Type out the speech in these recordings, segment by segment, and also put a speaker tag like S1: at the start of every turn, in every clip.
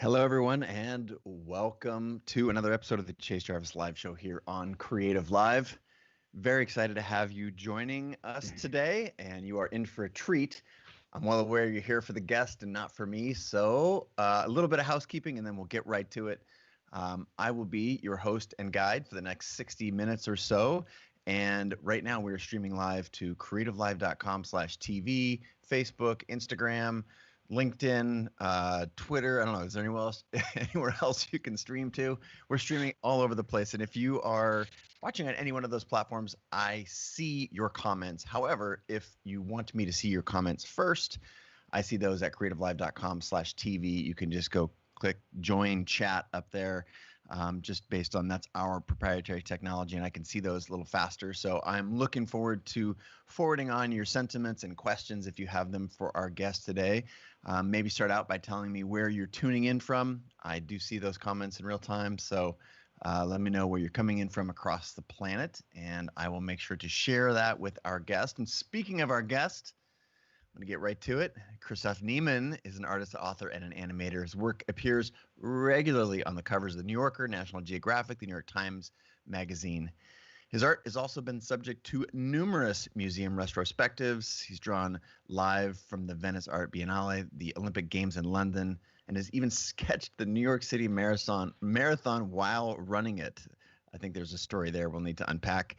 S1: Hello, everyone, and welcome to another episode of the Chase Jarvis Live Show here on CreativeLive. Very excited to have you joining us today, and you are in for a treat. I'm well aware you're here for the guest and not for me, so a little bit of housekeeping, and then we'll get right to it. I will be your host and guide for the next 60 minutes or so, and right now we're streaming live to creativelive.com/TV, Facebook, Instagram, LinkedIn, Twitter. I don't know. Is there anywhere else you can stream to? We're streaming all over the place. And if you are watching on any one of those platforms, I see your comments. However, if you want me to see your comments first, I see those at creativelive.com/TV. You can just go click join chat up there. Just based on that's our proprietary technology, and I can see those a little faster. So I'm looking forward to forwarding on your sentiments and questions if you have them for our guest today. Maybe start out by telling me where you're tuning in from. I do see those comments in real time, so let me know where you're coming in from across the planet, and I will make sure to share that with our guest. And speaking of our guest, I'm going to get right to it. Christoph Niemann is an artist, author, and an animator. His work appears regularly on the covers of the New Yorker, National Geographic, the New York Times Magazine. His art has also been subject to numerous museum retrospectives. He's drawn live from the Venice Art Biennale, the Olympic Games in London, and has even sketched the New York City Marathon while running it. I think there's a story there we'll need to unpack.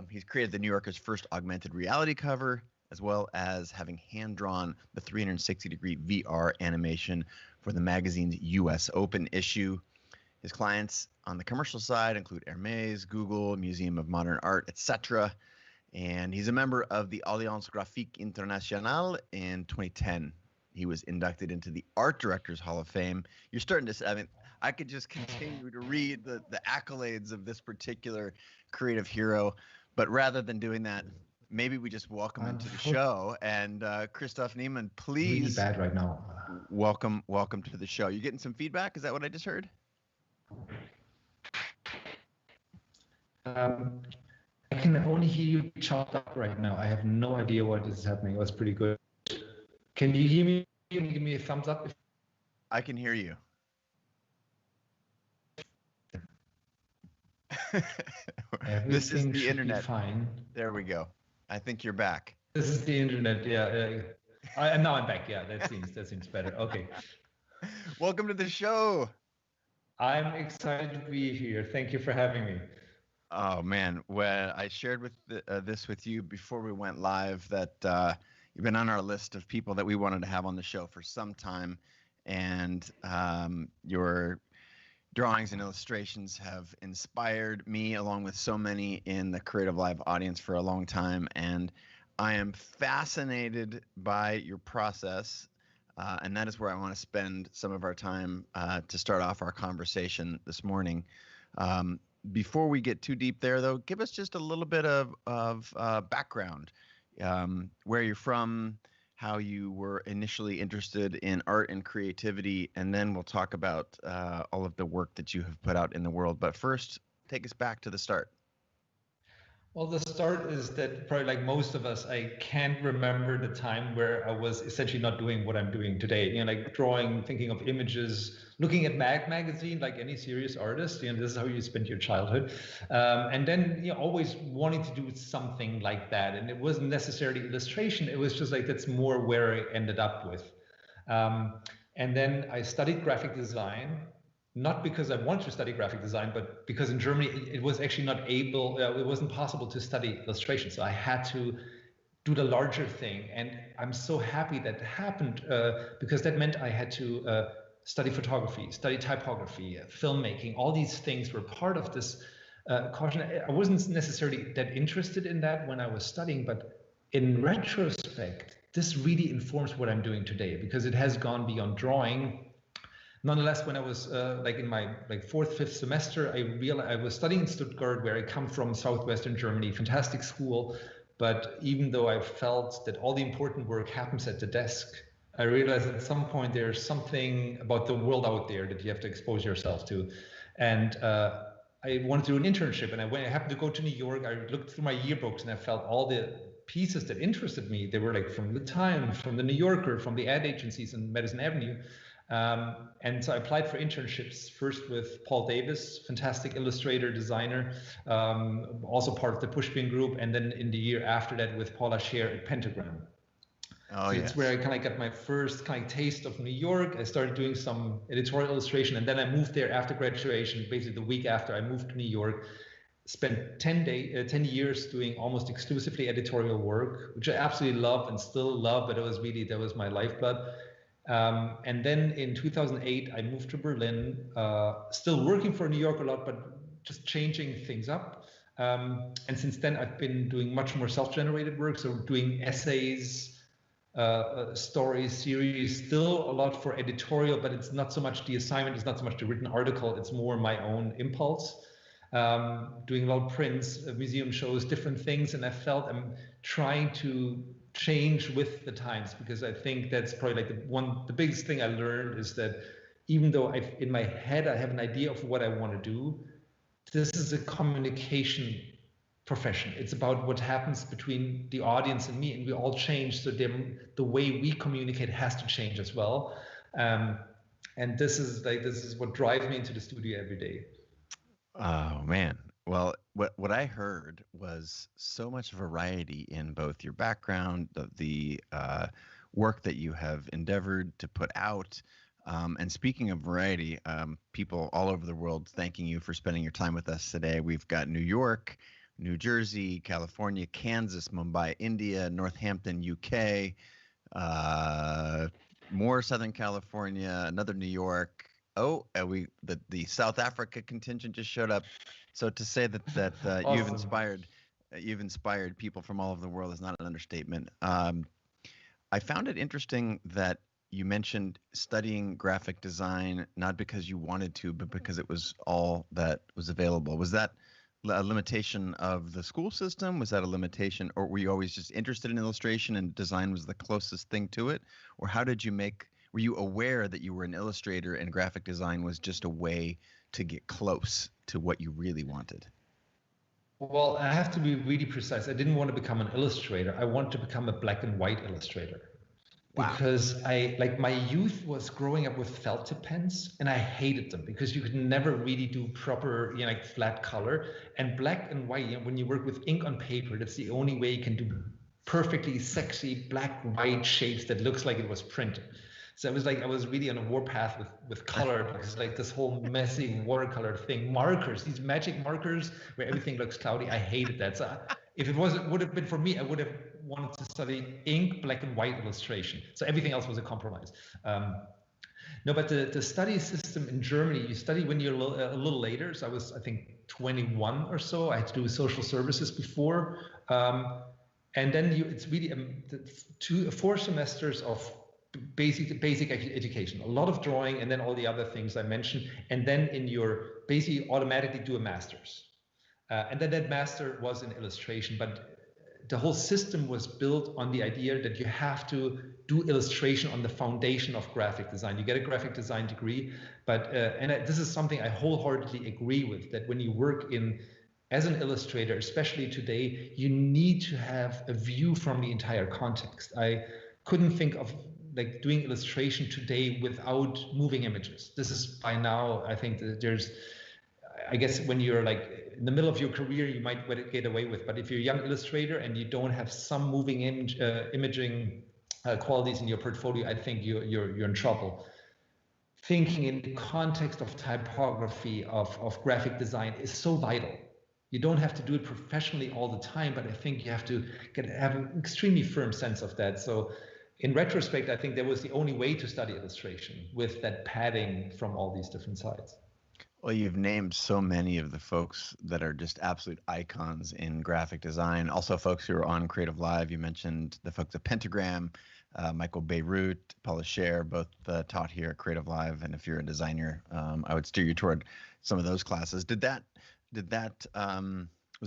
S1: He's created the New Yorker's first augmented reality cover, as well as having hand-drawn the 360-degree VR animation for the magazine's U.S. Open issue. His clients on the commercial side include Hermés, Google, Museum of Modern Art, etc. And he's a member of the Alliance Graphique Internationale in 2010. He was inducted into the Art Directors Hall of Fame. You're starting to, I mean, I could just continue to read the accolades of this particular creative hero, but rather than doing that, maybe we just welcome him to the show. And Christoph Niemann, please.
S2: Really bad right now.
S1: Welcome to the show. You getting some feedback? Is that what I just heard?
S2: I can only hear you chopped up right now. I have no idea what is happening. It was pretty good. Can you hear me? Can you give me a thumbs up?
S1: I can hear you. This is the internet.
S2: Fine.
S1: There we go. I think you're back.
S2: This is the internet. Yeah. Now I'm back. Yeah, that seems better. Okay.
S1: Welcome to the show.
S2: I'm excited to be here. Thank you for having me.
S1: Oh man, when I shared this with you before we went live, that you've been on our list of people that we wanted to have on the show for some time, and your drawings and illustrations have inspired me, along with so many in the CreativeLive audience, for a long time, and I am fascinated by your process, and that is where I want to spend some of our time to start off our conversation this morning. Before we get too deep there, though, give us just a little bit of background, where you're from, how you were initially interested in art and creativity, and then we'll talk about all of the work that you have put out in the world. But first, take us back to the start.
S2: Well, the start is that probably like most of us, I can't remember the time where I was essentially not doing what I'm doing today. You know, like drawing, thinking of images, looking at magazine, like any serious artist. You know, this is how you spend your childhood. And then, you know, always wanting to do something like that. And it wasn't necessarily illustration. It was just like, that's more where I ended up with. And then I studied graphic design. Not because I wanted to study graphic design, but because in Germany it was actually not able, it wasn't possible to study illustration. So I had to do the larger thing. And I'm so happy that happened because that meant I had to study photography, study typography, filmmaking. All these things were part of this caution. I wasn't necessarily that interested in that when I was studying, but in retrospect, this really informs what I'm doing today because it has gone beyond drawing. Nonetheless, when I was like in my fourth, fifth semester, I realized I was studying in Stuttgart, where I come from, southwestern Germany, fantastic school. But even though I felt that all the important work happens at the desk, I realized at some point there's something about the world out there that you have to expose yourself to. And I wanted to do an internship, and I happened to go to New York. I looked through my yearbooks, and I felt all the pieces that interested me. They were like from the Times, from the New Yorker, from the ad agencies in Madison Avenue. And so I applied for internships first with Paul Davis, fantastic illustrator, designer, also part of the Pushpin group, and then in the year after that with Paula Scher at Pentagram.
S1: Oh,
S2: so
S1: yes.
S2: It's where I kind of got my first kind of taste of New York. I started doing some editorial illustration, and then I moved there after graduation. Basically, the week after I moved to New York, spent 10 years doing almost exclusively editorial work, which I absolutely love and still love, but that was my lifeblood. And then in 2008, I moved to Berlin, still working for New York a lot, but just changing things up. And since then, I've been doing much more self-generated work, so doing essays, stories, series, still a lot for editorial, but it's not so much the assignment, it's not so much the written article, it's more my own impulse. Doing a lot of prints, museum shows, different things, and I felt I'm trying to change with the times, because I think that's probably like the biggest thing I learned is that even though in my head I have an idea of what I want to do, this is a communication profession. It's about what happens between the audience and me, and we all change. So the way we communicate has to change as well. And this is what drives me into the studio every day.
S1: Oh man. Well, what I heard was so much variety in both your background, the work that you have endeavored to put out. And speaking of variety, people all over the world thanking you for spending your time with us today. We've got New York, New Jersey, California, Kansas, Mumbai, India, Northampton, UK, more Southern California, another New York. Oh, the South Africa contingent just showed up. So to say that
S2: Awesome.
S1: you've inspired people from all over the world is not an understatement. I found it interesting that you mentioned studying graphic design not because you wanted to, but because it was all that was available. Was that a limitation of the school system? Was that a limitation, or were you always just interested in illustration and design was the closest thing to it? Or how did you were you aware that you were an illustrator and graphic design was just a way to get close to what you really wanted?
S2: Well, I have to be really precise. I didn't want to become an illustrator. I want to become a black and white illustrator. Wow. Because my youth was growing up with felt tip pens, and I hated them because you could never really do proper, flat color. And black and white, when you work with ink on paper, that's the only way you can do perfectly sexy black white shapes that looks like it was printed. So I was really on a warpath with color, because this whole messy watercolor thing, markers, these magic markers where everything looks cloudy. I hated that. So if it would have been for me, I would have wanted to study ink, black and white illustration. So everything else was a compromise. No, but the study system in Germany, you study when you're a little later. So I was, I think, 21 or so. I had to do social services before. And then it's really 4 semesters of basic education, a lot of drawing, and then all the other things I mentioned. And then basically automatically do a master's. And then that master was in illustration, but the whole system was built on the idea that you have to do illustration on the foundation of graphic design. You get a graphic design degree, but this is something I wholeheartedly agree with, that when you work as an illustrator, especially today, you need to have a view from the entire context. I couldn't think of doing illustration today without moving images. This is by now, I think that I guess when you're in the middle of your career, you might get away with, but if you're a young illustrator and you don't have some moving imaging qualities in your portfolio, I think you're in trouble. Thinking in the context of typography, of graphic design is so vital. You don't have to do it professionally all the time, but I think you have to have an extremely firm sense of that. So in retrospect, I think that was the only way to study illustration, with that padding from all these different sides.
S1: Well, you've named so many of the folks that are just absolute icons in graphic design. Also, folks who are on CreativeLive. You mentioned the folks at Pentagram, Michael Beirut, Paula Scher, both taught here at CreativeLive. And if you're a designer, I would steer you toward some of those classes. Was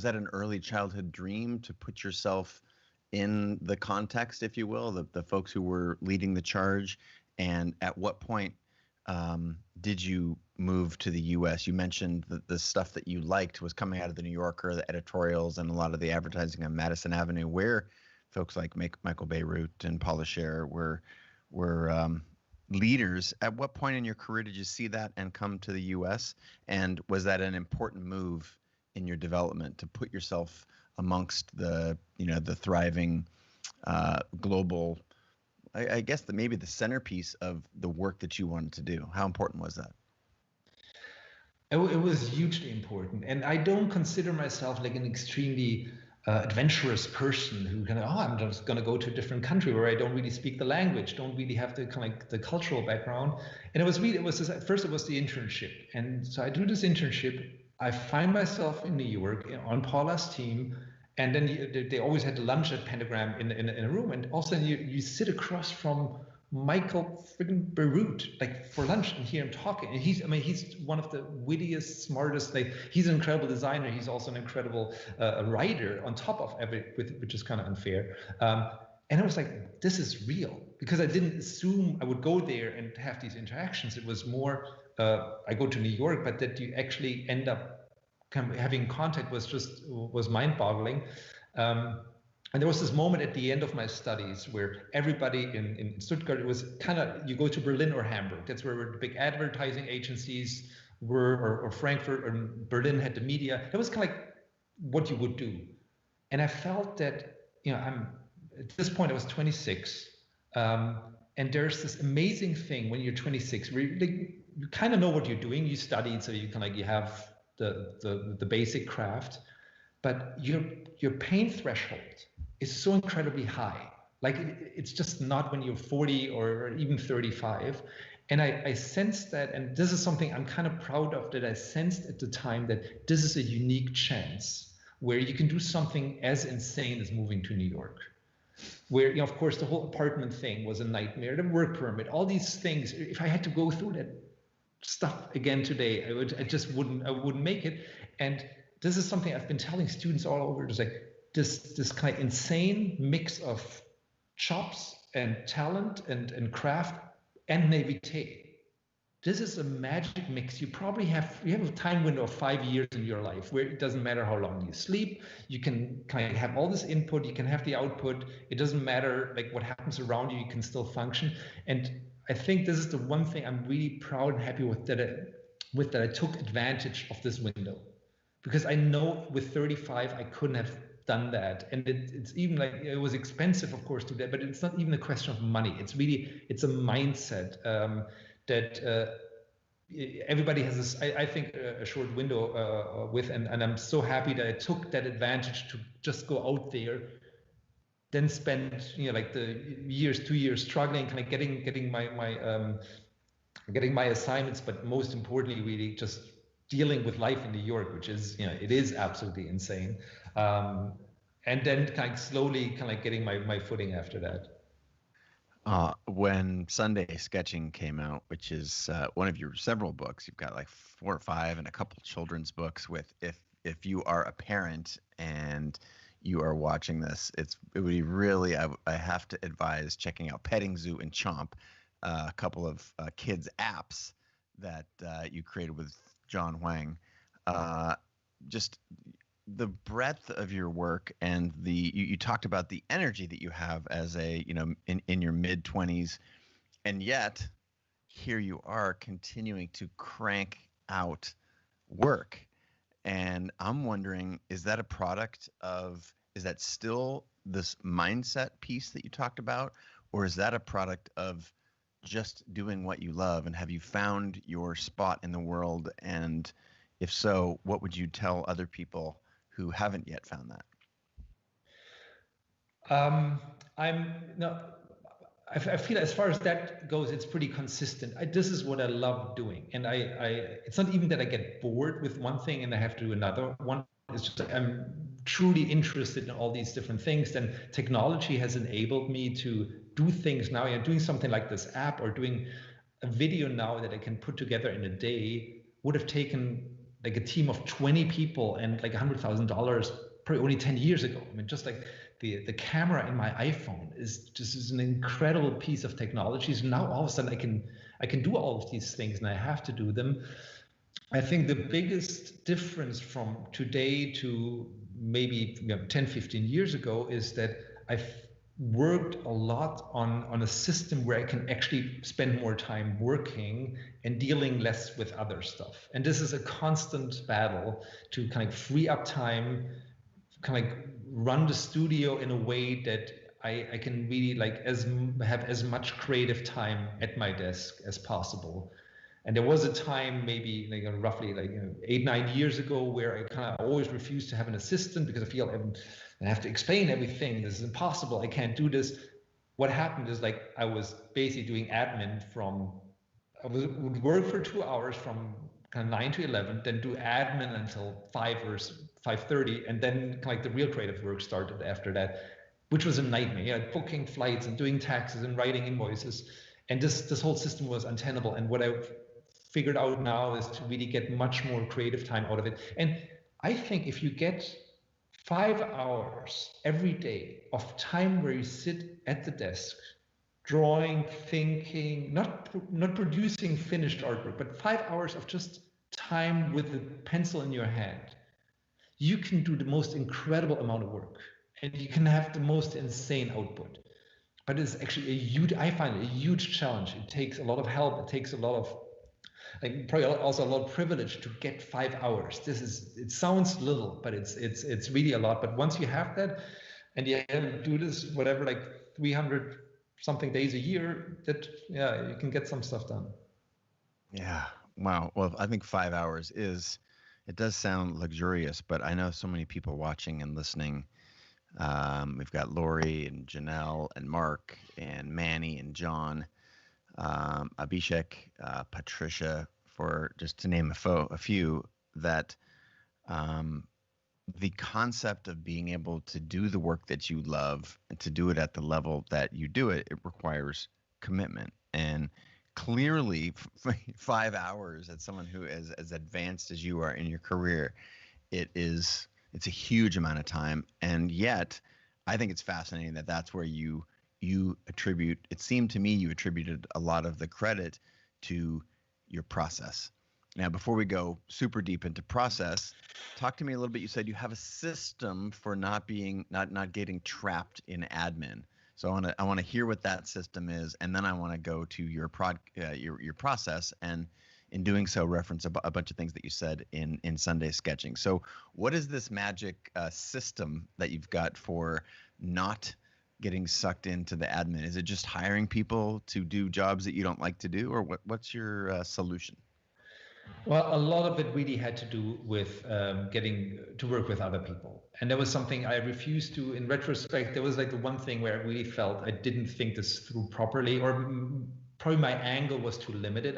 S1: that an early childhood dream to put yourself in the context, if you will, the folks who were leading the charge? And at what point did you move to the U.S.? You mentioned that the stuff that you liked was coming out of the New Yorker, the editorials, and a lot of the advertising on Madison Avenue, where folks like Michael Beirut and Paula Scher were leaders. At what point in your career did you see that and come to the US? And was that an important move in your development to put yourself amongst the, the thriving global, I guess maybe the centerpiece of the work that you wanted to do? How important was that?
S2: It was hugely important, and I don't consider myself like an extremely adventurous person who kind of, oh, I'm just going to go to a different country where I don't really speak the language, don't really have the kind of like the cultural background. And it was at first it was the internship, and so I do this internship. I find myself in New York on Paula's team, and then they always had the lunch at Pentagram in a room, and all of a sudden you sit across from Michael friggin' Beirut, like for lunch, and hear him talking. And he's one of the wittiest, smartest. Like he's an incredible designer. He's also an incredible writer on top of which is kind of unfair. And I was like, this is real, because I didn't assume I would go there and have these interactions. It was more, I go to New York, but that you actually end up kind of having contact was mind-boggling. And there was this moment at the end of my studies where everybody in Stuttgart, it was kind of, you go to Berlin or Hamburg. That's where the big advertising agencies were, or Frankfurt or Berlin had the media. That was kind of like what you would do. And I felt that, at this point I was 26. And there's this amazing thing when you're 26, where you kind of know what you're doing. You studied, so you kind of like, you have the basic craft, but your pain threshold is so incredibly high. Like it's just not when you're 40 or even 35. And I sensed that, and this is something I'm kind of proud of, that I sensed at the time, that this is a unique chance where you can do something as insane as moving to New York. Where, of course, the whole apartment thing was a nightmare, the work permit, all these things. If I had to go through that stuff again today, I wouldn't make it. And this is something I've been telling students all over. It's like this kind of insane mix of chops and talent and craft and naivete. This is a magic mix. You have a time window of 5 years in your life where it doesn't matter how long you sleep. You can kind of have all this input. You can have the output. It doesn't matter like what happens around you. You can still function. And I think this is the one thing I'm really proud and happy with, that I took advantage of this window. Because I know with 35, I couldn't have done that. And it's even like, it was expensive, of course, to that, but it's not even a question of money. It's a mindset that everybody has this, I think, a short window with, and I'm so happy that I took that advantage to just go out there, then spend, like the 2 years struggling, kind of getting my assignments, but most importantly, really just dealing with life in New York, which is, it is absolutely insane. And then kind of slowly kind of getting my footing after that.
S1: When Sunday Sketching came out, which is one of your several books, you've got like 4 or 5 and a couple children's books with, if you are a parent and you are watching this, it would be really, I have to advise checking out Petting Zoo and Chomp, a couple of kids apps that you created with Jon Huang. Just the breadth of your work, and you talked about the energy that you have as a, in your mid-20s, and yet here you are continuing to crank out work. And I'm wondering, is that still this mindset piece that you talked about, or is that a product of just doing what you love? And have you found your spot in the world? And if so, what would you tell other people who haven't yet found that?
S2: I feel as far as that goes, it's pretty consistent. This is what I love doing. And it's not even that I get bored with one thing and I have to do another one. It's just that I'm truly interested in all these different things. And technology has enabled me to do things now. Doing something like this app, or doing a video now that I can put together in a day, would have taken like a team of 20 people and like $100,000 probably only 10 years ago. I mean, just like the camera in my iPhone is an incredible piece of technology. So now all of a sudden I can do all of these things, and I have to do them. I think the biggest difference from today to maybe 10, 15 years ago is that worked a lot on a system where I can actually spend more time working and dealing less with other stuff. And this is a constant battle to kind of free up time, kind of run the studio in a way that I can really like have as much creative time at my desk as possible. And there was a time, maybe like roughly like 8-9 years ago, where I kind of always refused to have an assistant because I feel I have to explain everything. This is impossible. I can't do this. What happened is like I was basically doing admin would work for 2 hours from kind of 9 to 11, then do admin until 5 or 5:30, and then kind of like the real creative work started after that, which was a nightmare. Yeah, booking flights and doing taxes and writing invoices, and this whole system was untenable. And what I've figured out now is to really get much more creative time out of it. And I think if you get 5 hours every day of time where you sit at the desk, drawing, thinking, not producing finished artwork, but 5 hours of just time with a pencil in your hand, you can do the most incredible amount of work and you can have the most insane output. But it's actually I find it a huge challenge. It takes a lot of help. It takes a lot of, like, probably also a lot of privilege to get 5 hours. It sounds little, but it's really a lot. But once you have that, and you do this whatever, like 300 something days a year, that you can get some stuff done.
S1: Yeah. Wow. Well, I think 5 hours it does sound luxurious, but I know so many people watching and listening. We've got Lori and Janelle and Mark and Manny and John, Abhishek, Patricia, for just to name a few, that the concept of being able to do the work that you love and to do it at the level that you do it, it requires commitment. And clearly 5 hours at someone who is as advanced as you are in your career, it's a huge amount of time. And yet I think it's fascinating that that's where you attribute, it seemed to me you attributed a lot of the credit to your process. Now, before we go super deep into process, talk to me a little bit. You said you have a system for not getting trapped in admin. So I want to hear what that system is, and then I want to go to your process, and in doing so, reference a bunch of things that you said in Sunday sketching. So, what is this magic system that you've got for not getting sucked into the admin? Is it just hiring people to do jobs that you don't like to do, or what's your solution?
S2: Well, a lot of it really had to do with getting to work with other people. And that was something I refused to. In retrospect, there was like the one thing where I really felt I didn't think this through properly, or probably my angle was too limited.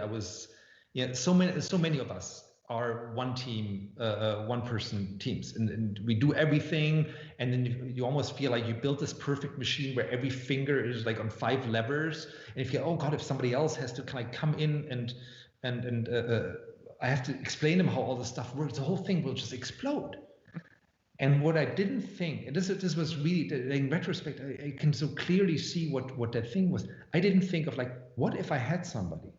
S2: So many of us are one team, one person teams, and we do everything. And then you almost feel like you built this perfect machine where every finger is like on 5 levers. And if you, oh God, if somebody else has to kind of come in and I have to explain them how all this stuff works, the whole thing will just explode. And what I didn't think, and this was really, in retrospect, I can so clearly see what that thing was. I didn't think of like, what if I had somebody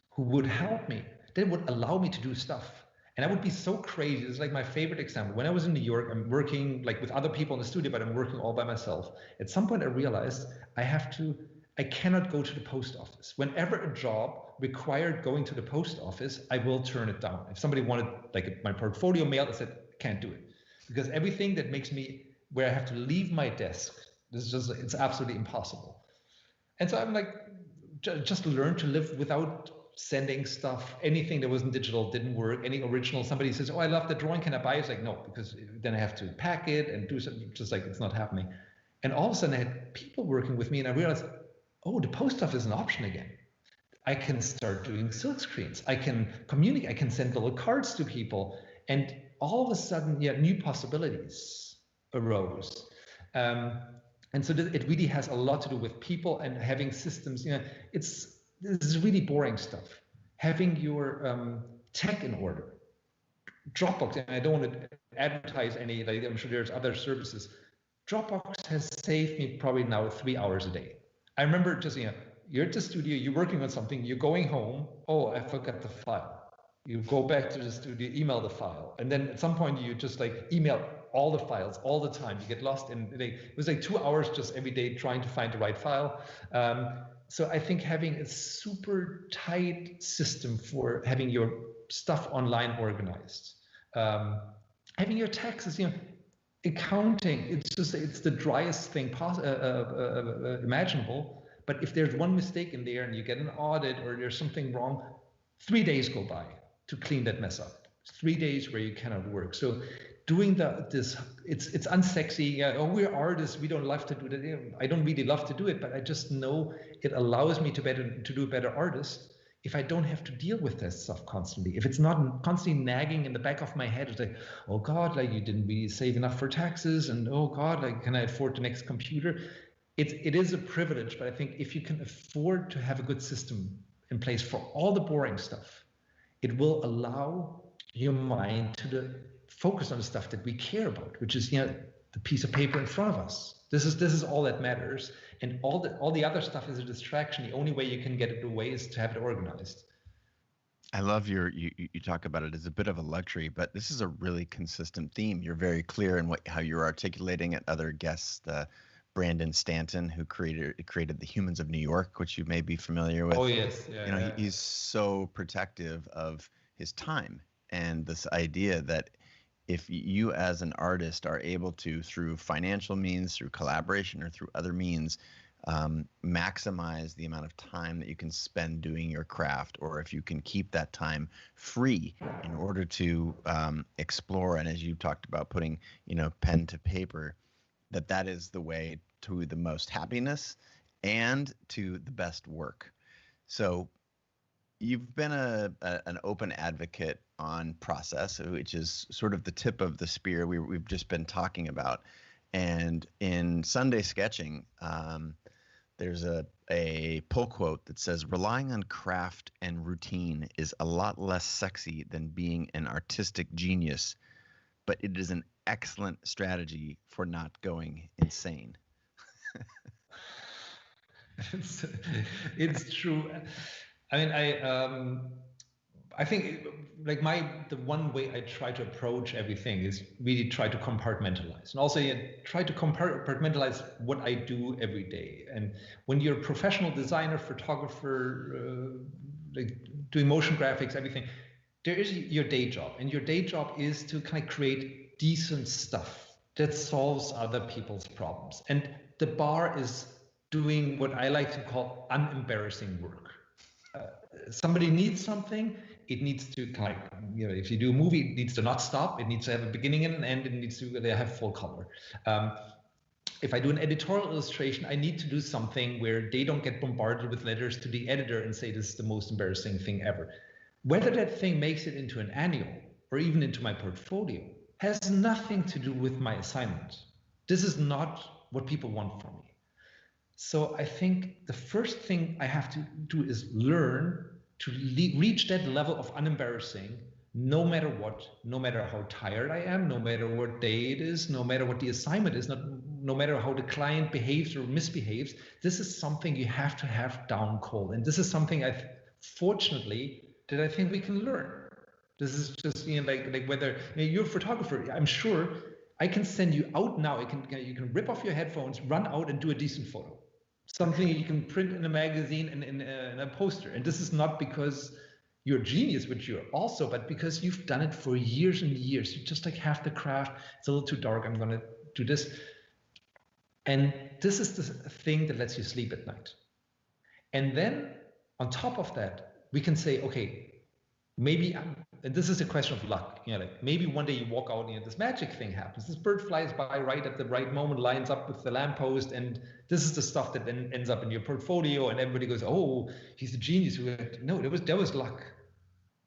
S2: who would help me, that would allow me to do stuff? And I would be so crazy. It's like my favorite example. When I was in New York, I'm working like with other people in the studio, but I'm working all by myself. At some point I realized I cannot go to the post office. Whenever a job required going to the post office, I will turn it down. If somebody wanted like my portfolio mail, I said, can't do it. Because everything that makes me, where I have to leave my desk, it's absolutely impossible. And so I'm like, just learn to live without sending stuff. Anything that wasn't digital didn't work. Any original, somebody says, oh, I love the drawing, can I buy it? It's like, no, because then I have to pack it and do something, just like it's not happening. And all of a sudden I had people working with me and I realized, oh, the post office is an option again. I can start doing silk screens. I can communicate. I can send little cards to people. And all of a sudden, new possibilities arose. And so it really has a lot to do with people and having systems. This is really boring stuff. Having your tech in order. Dropbox, and I don't want to advertise any, like, I'm sure there's other services. Dropbox has saved me probably now 3 hours a day. I remember just, you're at the studio, you're working on something, you're going home, oh, I forgot the file. You go back to the studio, email the file, and then at some point you just like email all the files all the time. You get lost in it was like 2 hours just every day trying to find the right file. So I think having a super tight system for having your stuff online organized, having your taxes, accounting, it's the driest thing imaginable. But if there's one mistake in there and you get an audit or there's something wrong, 3 days go by to clean that mess up. 3 days where you cannot work. So doing this, it's unsexy. Yeah, oh, we're artists. We don't love to do that. I don't really love to do it, but I just know it allows me to do a better artist if I don't have to deal with that stuff constantly. If it's not constantly nagging in the back of my head, it's like, oh God, like you didn't really save enough for taxes, and oh God, like can I afford the next computer? It is a privilege, but I think if you can afford to have a good system in place for all the boring stuff, it will allow your mind to focus on the stuff that we care about, which is the piece of paper in front of us. This is all that matters, and all the other stuff is a distraction. The only way you can get it away is to have it organized.
S1: I love you talk about it as a bit of a luxury, but this is a really consistent theme. You're very clear in how you're articulating it. Other guests, Brandon Stanton, who created the Humans of New York, which you may be familiar with.
S2: Oh yes, yeah.
S1: He's so protective of his time, and this idea that if you as an artist are able to, through financial means, through collaboration, or through other means, maximize the amount of time that you can spend doing your craft, or if you can keep that time free in order to explore, and as you talked about, putting pen to paper, that is the way to the most happiness and to the best work. So you've been an open advocate on process, which is sort of the tip of the spear we've just been talking about. And in Sunday Sketching, there's a pull quote that says, "Relying on craft and routine is a lot less sexy than being an artistic genius, but it is an excellent strategy for not going insane."
S2: It's true. I mean, I think like the one way I try to approach everything is really try to compartmentalize, and also try to compartmentalize what I do every day. And when you're a professional designer, photographer, like doing motion graphics, everything, there is your day job, and your day job is to kind of create decent stuff that solves other people's problems. And the bar is doing what I like to call unembarrassing work. Somebody needs something, it needs to kind of, if you do a movie, it needs to not stop, it needs to have a beginning and an end, it needs to have full color. If I do an editorial illustration, I need to do something where they don't get bombarded with letters to the editor and say this is the most embarrassing thing ever. Whether that thing makes it into an annual or even into my portfolio has nothing to do with my assignment. This is not what people want from me. So I think the first thing I have to do is learn to reach that level of unembarrassing, no matter what, no matter how tired I am, no matter what day it is, no matter what the assignment is, no matter how the client behaves or misbehaves. This is something you have to have down cold. And this is something fortunately, that I think we can learn. This is just like whether you're a photographer, I'm sure I can send you out now. You can rip off your headphones, run out and do a decent photo. Something you can print in a magazine and in a poster. And this is not because you're a genius, which you're also, but because you've done it for years and years. You just like have the craft. It's a little too dark. I'm going to do this. And this is the thing that lets you sleep at night. And then on top of that, we can say, okay, maybe, and this is a question of luck, like maybe one day you walk out and this magic thing happens. This bird flies by right at the right moment, lines up with the lamppost, and this is the stuff that then ends up in your portfolio, and everybody goes, "Oh, he's a genius." No, there was luck,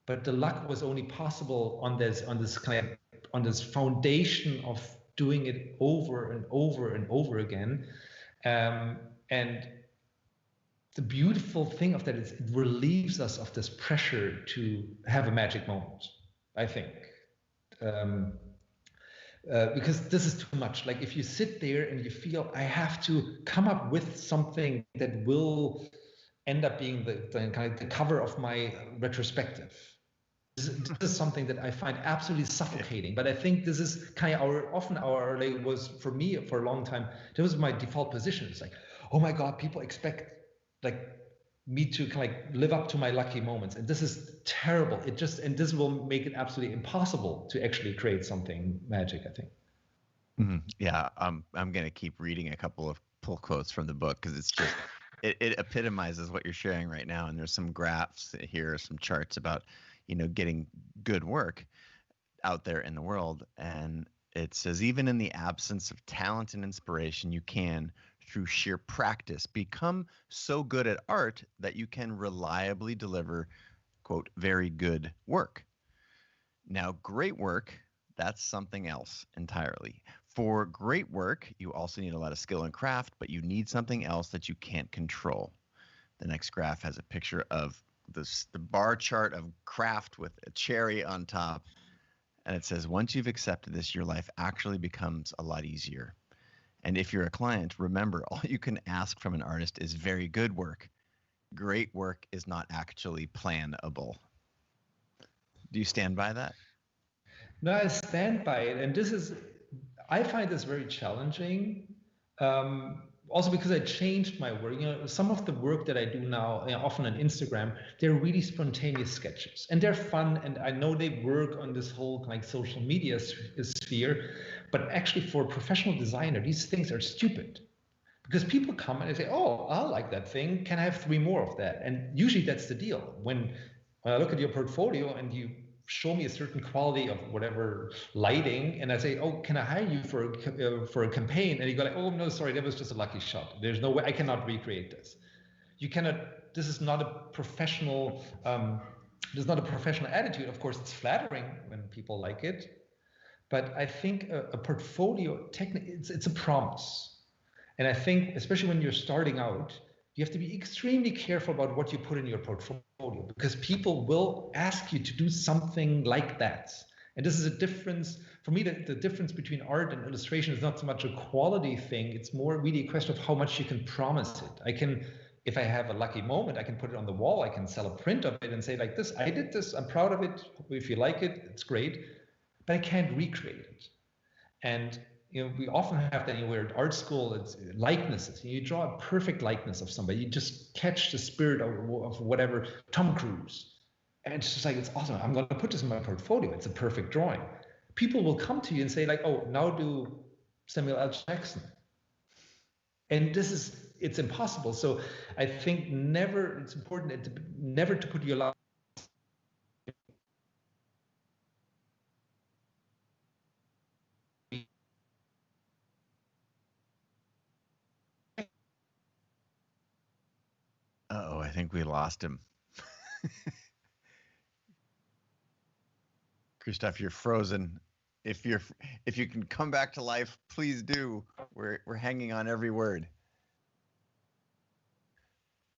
S2: but the luck was only possible on this foundation of doing it over and over and over again, and the beautiful thing of that is it relieves us of this pressure to have a magic moment, I think. Because this is too much. Like if you sit there and you feel I have to come up with something that will end up being the cover of my retrospective. this is something that I find absolutely suffocating. But I think this is kind of often like was for me for a long time. That was my default position. It's like, oh my God, people expect like me to kind of like live up to my lucky moments, and this is terrible. And this will make it absolutely impossible to actually create something magic, I think.
S1: Yeah, I'm gonna keep reading a couple of pull quotes from the book because it's just it epitomizes what you're sharing right now. And there's some graphs here, some charts about getting good work out there in the world. And it says, even in the absence of talent and inspiration, you can, through sheer practice, become so good at art that you can reliably deliver, quote, very good work. Now, great work, that's something else entirely. For great work, you also need a lot of skill and craft, but you need something else that you can't control. The next graph has a picture of the bar chart of craft with a cherry on top. And it says, once you've accepted this, your life actually becomes a lot easier. And if you're a client, remember, all you can ask from an artist is very good work. Great work is not actually planable. Do you stand by that?
S2: No, I stand by it. And I find this very challenging. Also because I changed my work. Some of the work that I do now, often on Instagram, they're really spontaneous sketches, and they're fun. And I know they work on this whole like social media sphere, but actually for a professional designer, these things are stupid. Because people come and they say, "Oh, I like that thing. Can I have 3 more of that?" And usually that's the deal. When I look at your portfolio and you show me a certain quality of whatever lighting, and I say, "Oh, can I hire you for a campaign?" And you go like, "Oh no, sorry, that was just a lucky shot. There's no way I cannot recreate this. You cannot. This is not a professional. There's not a professional attitude. Of course, it's flattering when people like it, but I think a portfolio it's a promise. And I think, especially when you're starting out, you have to be extremely careful about what you put in your portfolio, because people will ask you to do something like that. And this is a difference. For me, the difference between art and illustration is not so much a quality thing. It's more really a question of how much you can promise it. If I have a lucky moment, I can put it on the wall. I can sell a print of it and say like this, I did this, I'm proud of it. If you like it, it's great. But I can't recreate it. And we often have that anywhere at art school, it's likenesses. You draw a perfect likeness of somebody. You just catch the spirit of whatever, Tom Cruise. And it's just like, it's awesome. I'm going to put this in my portfolio. It's a perfect drawing. People will come to you and say like, oh, now do Samuel L. Jackson. And it's impossible. So I think it's important never to put your life.
S1: Uh-oh, I think we lost him. Christoph, you're frozen. If you can come back to life, please do. We're hanging on every word.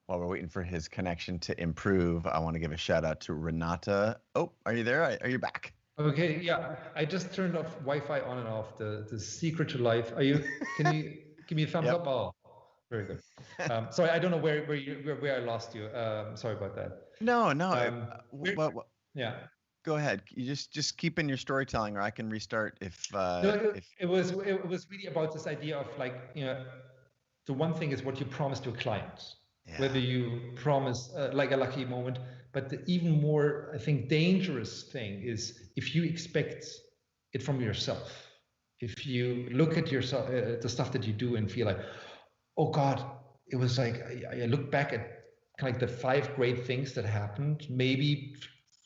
S1: While we're waiting for his connection to improve, I want to give a shout out to Renata. Oh, are you there? Are you back?
S2: Okay, yeah, I just turned off Wi-Fi on and off, the secret to life. Can you give me a thumbs
S1: Yep.
S2: up? Oh, very good. Sorry, I don't know where I lost you. Sorry about that.
S1: No.
S2: Yeah.
S1: Go ahead. You just keep in your storytelling, or I can restart if.
S2: No, it was really about this idea of like, the one thing is what you promise to a client, whether you promise like a lucky moment, but the even more, I think, dangerous thing is if you expect it from yourself. If you look at yourself, the stuff that you do and feel like, oh God, it was like, I look back at kind of like the 5 great things that happened, maybe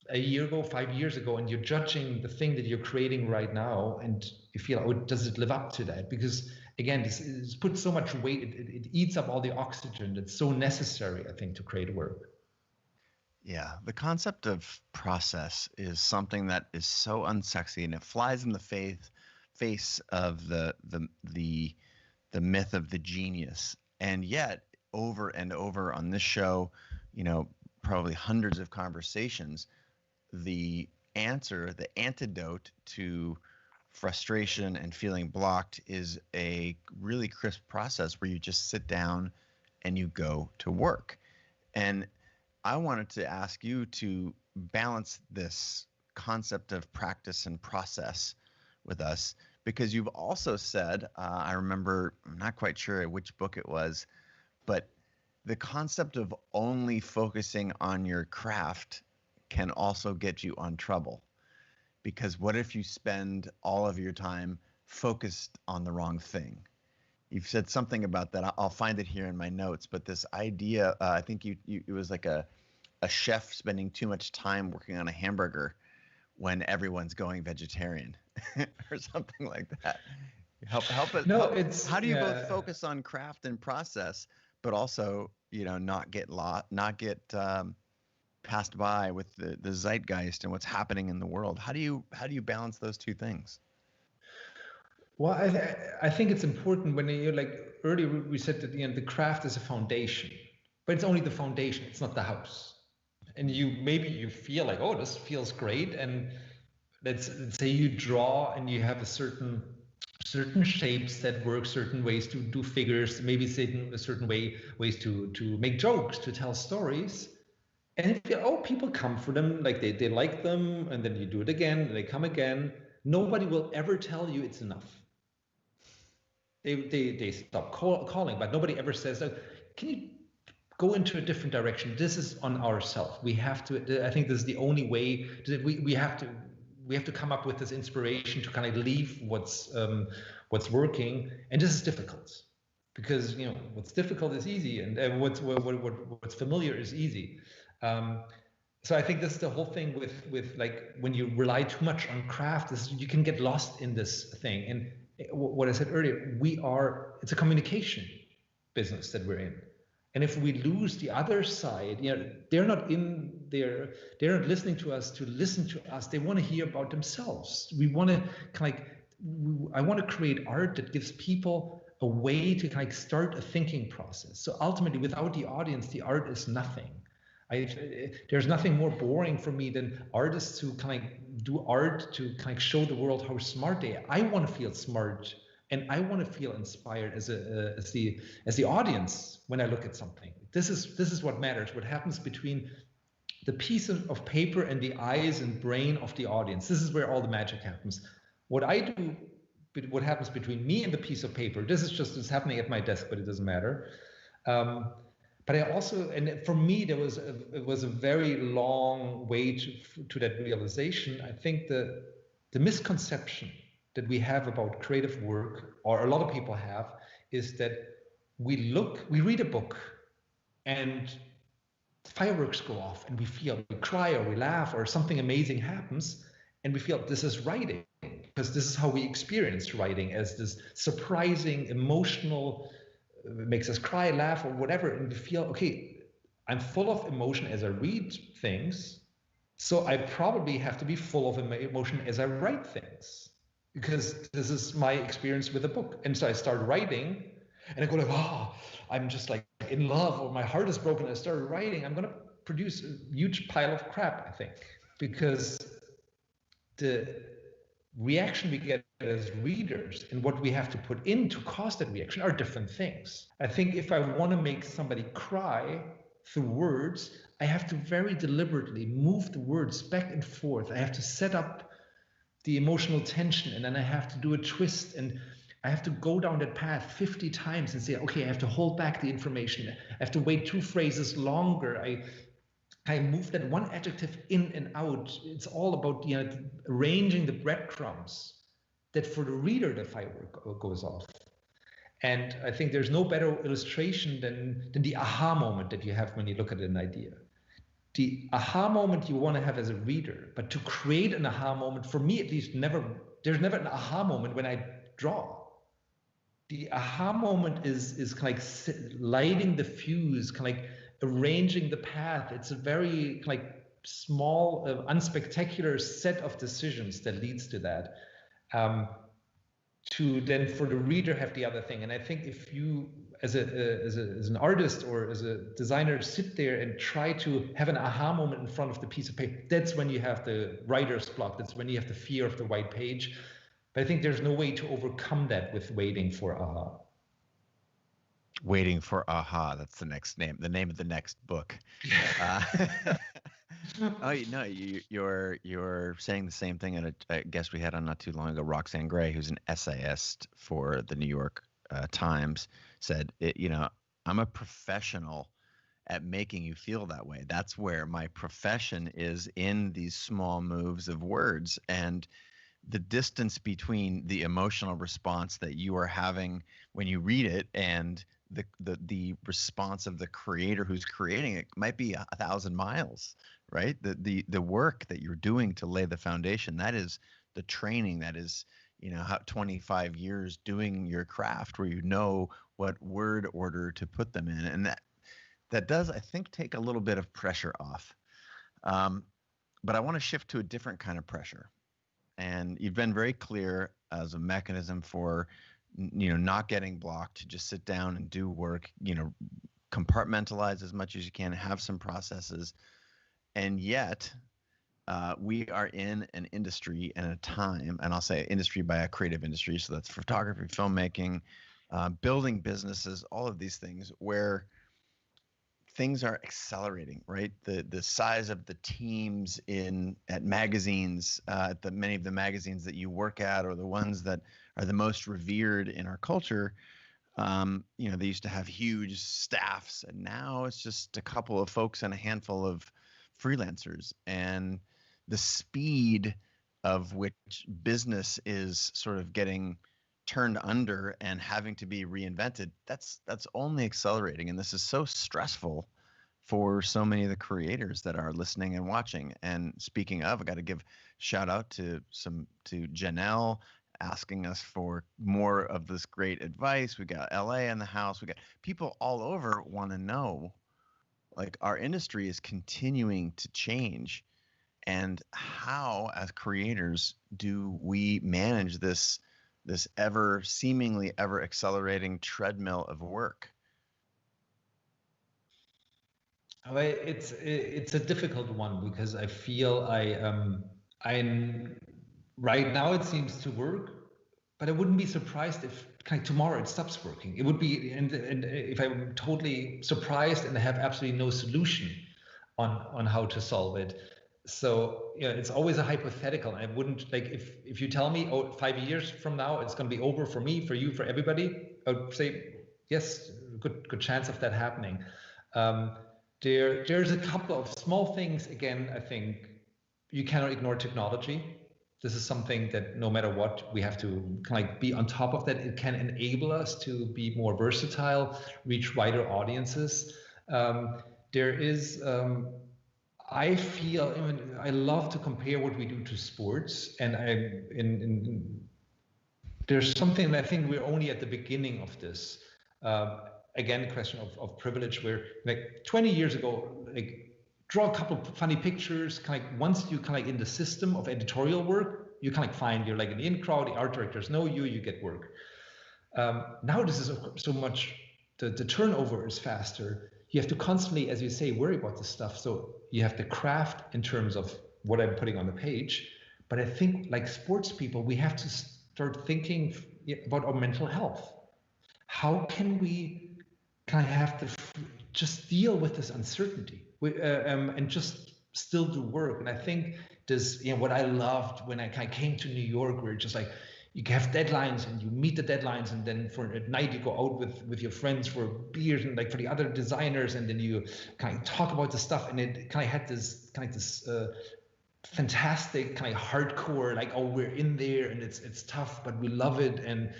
S2: a year ago, 5 years ago, and you're judging the thing that you're creating right now, and you feel, oh, does it live up to that? Because again, this puts so much weight, it eats up all the oxygen that's so necessary, I think, to create work.
S1: Yeah, the concept of process is something that is so unsexy, and it flies in the face of the myth of the genius. And yet, over and over on this show, probably hundreds of conversations, the answer, the antidote to frustration and feeling blocked is a really crisp process where you just sit down and you go to work. And I wanted to ask you to balance this concept of practice and process with us, because you've also said, I remember, I'm not quite sure which book it was, but the concept of only focusing on your craft can also get you on trouble. Because what if you spend all of your time focused on the wrong thing? You've said something about that. I'll find it here in my notes, but this idea, I think it was like a chef spending too much time working on a hamburger when everyone's going vegetarian or something like that. Help us.
S2: No, it's
S1: How do you both focus on craft and process, but also, not get passed by with the zeitgeist and what's happening in the world? How do you balance those two things?
S2: Well, I think it's important when you're like earlier we said that the craft is a foundation, but it's only the foundation. It's not the house. And maybe you feel like, oh, this feels great, and let's say you draw and you have a certain shapes that work, certain ways to do figures, maybe a certain ways to make jokes, to tell stories. And people come for them, like they like them, and then you do it again, and they come again. Nobody will ever tell you it's enough. They stop calling, but nobody ever says, oh, can you go into a different direction? This is on ourselves. We have to, I think this is the only way that we have to come up with this inspiration to kind of leave what's working. And this is difficult because, what's difficult is easy, and what's familiar is easy. So I think this is the whole thing with like when you rely too much on craft, you can get lost in this thing. And what I said earlier, it's a communication business that we're in. And if we lose the other side, they're not listening to us to listen to us. They want to hear about themselves. We want to I want to create art that gives people a way to start a thinking process. So ultimately, without the audience, the art is nothing. There's nothing more boring for me than artists who do art to show the world how smart they are. I want to feel smart, and I want to feel inspired as the audience when I look at something. This is what matters. What happens between the piece of paper and the eyes and brain of the audience. This is where all the magic happens. What I do, what happens between me and the piece of paper. This is just happening at my desk, but it doesn't matter. But I also, and for me, it was a very long way to that realization. I think the misconception that we have about creative work, or a lot of people have, is that we read a book and fireworks go off and we cry or we laugh or something amazing happens and we feel this is writing, because this is how we experience writing, as this surprising, emotional, makes us cry, laugh, or whatever, and we feel, okay, I'm full of emotion as I read things, so I probably have to be full of emotion as I write things, because this is my experience with a book. And so I start writing, and I go like, oh, I'm just like in love, or my heart is broken. I started writing. I'm going to produce a huge pile of crap, I think, because the reaction we get as readers and what we have to put in to cause that reaction are different things. I think if I want to make somebody cry through words, I have to very deliberately move the words back and forth. I have to set up the emotional tension, and then I have to do a twist, and I have to go down that path 50 times and say, okay, I have to hold back the information. I have to wait 2 phrases longer. I move that one adjective in and out. It's all about arranging the breadcrumbs that for the reader the firework goes off. And I think there's no better illustration than the aha moment that you have when you look at an idea. The aha moment you want to have as a reader, but to create an aha moment, for me at least, there's never an aha moment when I draw. The aha moment is lighting the fuse, arranging the path. It's a very small, unspectacular set of decisions that leads to that. To then for the reader have the other thing. And I think if you, as an artist or as a designer, sit there and try to have an aha moment in front of the piece of paper, that's when you have the writer's block. That's when you have the fear of the white page. But I think there's no way to overcome that with waiting for aha.
S1: Waiting for aha. That's the next name. The name of the next book. Oh, no, you're saying the same thing. And a guest we had on not too long ago, Roxanne Gray, who's an essayist for the New York Times, said, I'm a professional at making you feel that way. That's where my profession is, in these small moves of words, and the distance between the emotional response that you are having when you read it and the response of the creator who's creating it might be 1,000 miles, right? The work that you're doing to lay the foundation, that is the training, that is 25 years doing your craft, where you know what word order to put them in, and that does, I think, take a little bit of pressure off. But I want to shift to a different kind of pressure. And you've been very clear as a mechanism for, not getting blocked, to just sit down and do work, compartmentalize as much as you can, have some processes. And yet we are in an industry and a time, and I'll say industry by a creative industry. So that's photography, filmmaking, building businesses, all of these things, where things are accelerating, right? The size of the teams at magazines, at many of the magazines that you work at, or the ones that are the most revered in our culture, they used to have huge staffs, and now it's just a couple of folks and a handful of freelancers. And the speed of which business is sort of getting turned under and having to be reinvented, that's only accelerating. And this is so stressful for so many of the creators that are listening and watching. And speaking of, I got to give shout out to Janelle, asking us for more of this great advice. We got LA in the house. We got people all over want to know, like, our industry is continuing to change, and how, as creators, do we manage this seemingly ever accelerating treadmill of work?
S2: It's a difficult one, because I feel I'm right now, it seems to work, but I wouldn't be surprised if kind of tomorrow it stops working. It would be, and if I'm totally surprised and I have absolutely no solution on how to solve it. So it's always a hypothetical. I wouldn't, like, if you tell me, 5 years from now it's going to be over for me, for you, for everybody, I would say yes, good chance of that happening. There's a couple of small things. Again, I think you cannot ignore technology. This is something that no matter what, we have to kind of be on top of that. It can enable us to be more versatile, reach wider audiences. There is, I feel, I love to compare what we do to sports, and there's something that I think we're only at the beginning of this. Again, question of privilege, where like 20 years ago, like, draw a couple of funny pictures, kind of, once you kind of in the system of editorial work, you kind of find you're like in the in crowd, the art directors know you get work. Now this is so much, the turnover is faster. You have to constantly, as you say, worry about this stuff. So you have the craft in terms of what I'm putting on the page. But I think, like sports people, we have to start thinking about our mental health. How can we kind of have to just deal with this uncertainty, and just still do work? And I think this, what I loved when I kind of came to New York, where just like, you have deadlines and you meet the deadlines, and then at night you go out with your friends for beers and like for the other designers, and then you kind of talk about the stuff, and it kind of had this kind of this fantastic kind of hardcore, like, oh, we're in there and it's tough, but we love it, and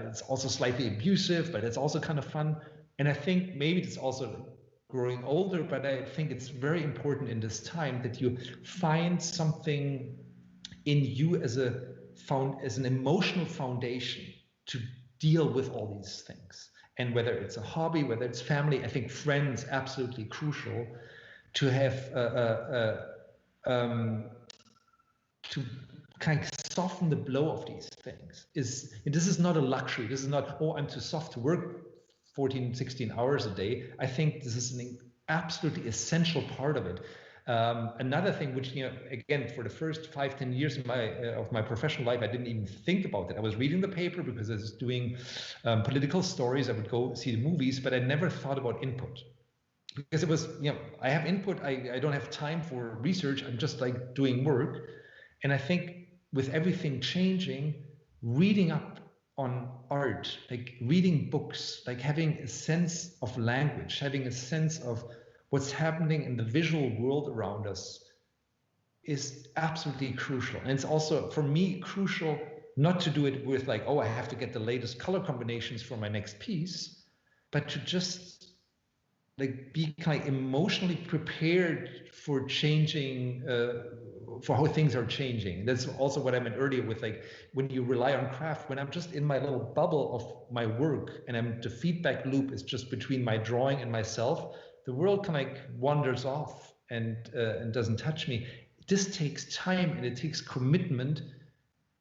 S2: it's also slightly abusive, but it's also kind of fun. And I think maybe it's also growing older, but I think it's very important in this time that you find something in you as an emotional foundation to deal with all these things. And whether it's a hobby, whether it's family, I think friends, absolutely crucial to have to kind of soften the blow of these things. This is not a luxury. This is not, oh, I'm too soft to work 14, 16 hours a day. I think this is an absolutely essential part of it. Another thing, which, again, for the first 5-10 years of my professional life, I didn't even think about it. I was reading the paper because I was doing political stories. I would go see the movies, but I never thought about input. Because it was, I have input, I don't have time for research, I'm just like doing work. And I think with everything changing, reading up on art, like reading books, like having a sense of language, having a sense of what's happening in the visual world around us is absolutely crucial. And it's also, for me, crucial not to do it with like, oh, I have to get the latest color combinations for my next piece, but to just like be kind of emotionally prepared for changing, for how things are changing. That's also what I meant earlier with like, when you rely on craft, when I'm just in my little bubble of my work and the feedback loop is just between my drawing and myself, the world kind of like wanders off and doesn't touch me. This takes time and it takes commitment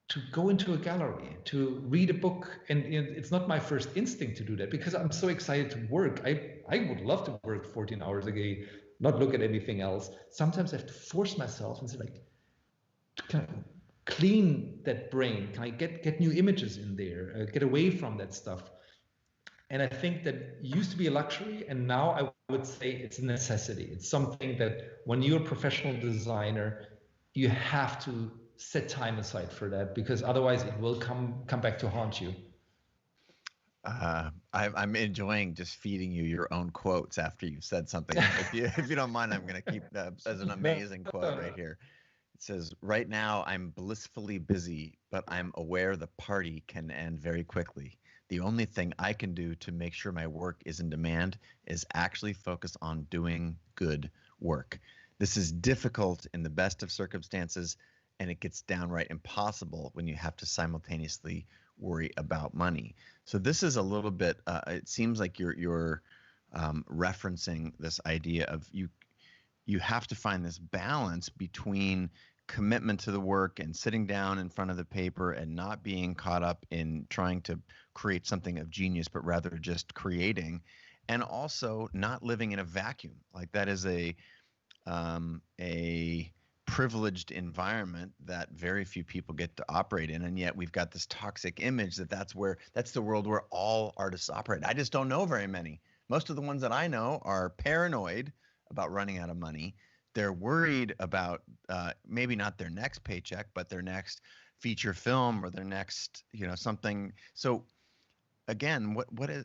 S2: to go into a gallery, to read a book. And it's not my first instinct to do that because I'm so excited to work. I would love to work 14 hours a day, not look at anything else. Sometimes I have to force myself and say like, kind of clean that brain, can I get new images in there, get away from that stuff. And I think that used to be a luxury, and now I would say it's a necessity. It's something that when you're a professional designer, you have to set time aside for that, because otherwise it will come back to haunt you.
S1: I'm enjoying just feeding you your own quotes after you've said something. If you don't mind, I'm going to keep that as an amazing quote right here. It says, "Right now I'm blissfully busy, but I'm aware the party can end very quickly. The only thing I can do to make sure my work is in demand is actually focus on doing good work. This is difficult in the best of circumstances, and it gets downright impossible when you have to simultaneously worry about money." So this is a little bit, it seems like you're referencing this idea of you have to find this balance between commitment to the work and sitting down in front of the paper and not being caught up in trying to create something of genius, but rather just creating, and also not living in a vacuum. Like that is a privileged environment that very few people get to operate in, and yet we've got this toxic image that's the world where all artists operate. I just don't know very many. Most of the ones that I know are paranoid about running out of money. They're worried about maybe not their next paycheck, but their next feature film or their next, something. So again,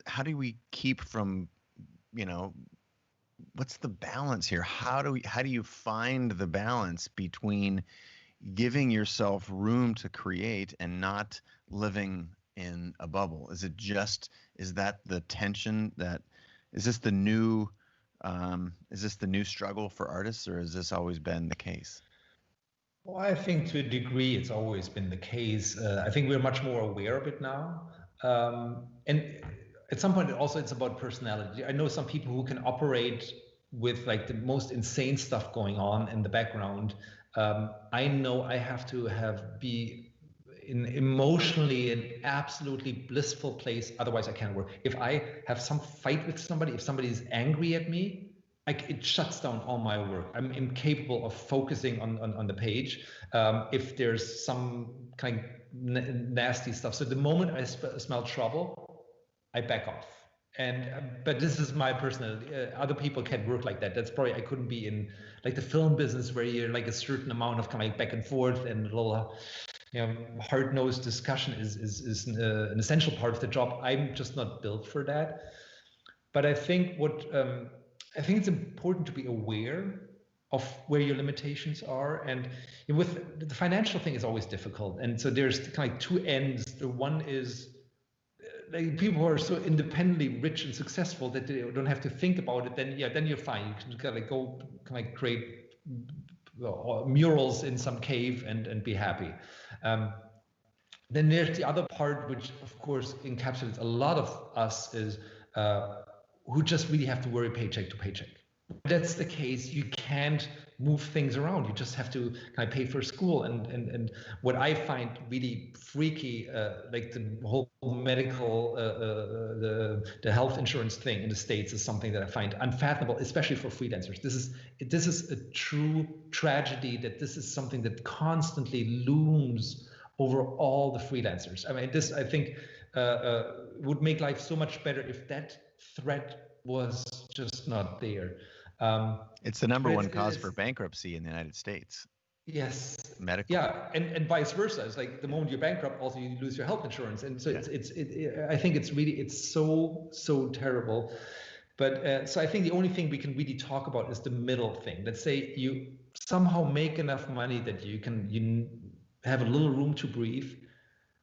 S1: how do we keep from, what's the balance here? How do you find the balance between giving yourself room to create and not living in a bubble? Is that the tension is this the new struggle for artists, or has this always been the case?
S2: Well, I think to a degree it's always been the case. I think we're much more aware of it now. And at some point also it's about personality. I know some people who can operate with like the most insane stuff going on in the background. I know I have to be in emotionally an absolutely blissful place, otherwise I can't work. If I have some fight with somebody, if somebody is angry at me, it shuts down all my work. I'm incapable of focusing on the page. If there's some kind of nasty stuff. So the moment I smell trouble, I back off. But this is my personality. Other people can't work like that. That's probably, I couldn't be in like the film business where you're like a certain amount of kind of like back and forth and a little hard-nosed discussion is an essential part of the job. I'm just not built for that. But I think I think it's important to be aware of where your limitations are. And with the financial thing is always difficult. And so there's kind of like two ends. The one is like people who are so independently rich and successful that they don't have to think about it. Then you're fine. You can kind of like go kind of like create murals in some cave and be happy. Then there's the other part, which of course encapsulates a lot of us, is who just really have to worry paycheck to paycheck. If that's the case, you can't move things around. You just have to kind of pay for school. And what I find really freaky, like the whole medical, the health insurance thing in the States is something that I find unfathomable, especially for freelancers. This is a true tragedy, that this is something that constantly looms over all the freelancers. I mean, this, I think, would make life so much better if that threat was just not there.
S1: It's the number one cause for bankruptcy in the United States.
S2: Yes.
S1: Medical.
S2: Yeah, and vice versa. It's like the moment you're bankrupt, also you lose your health insurance, and so I think it's so terrible. But so I think the only thing we can really talk about is the middle thing. Let's say you somehow make enough money that you have a little room to breathe.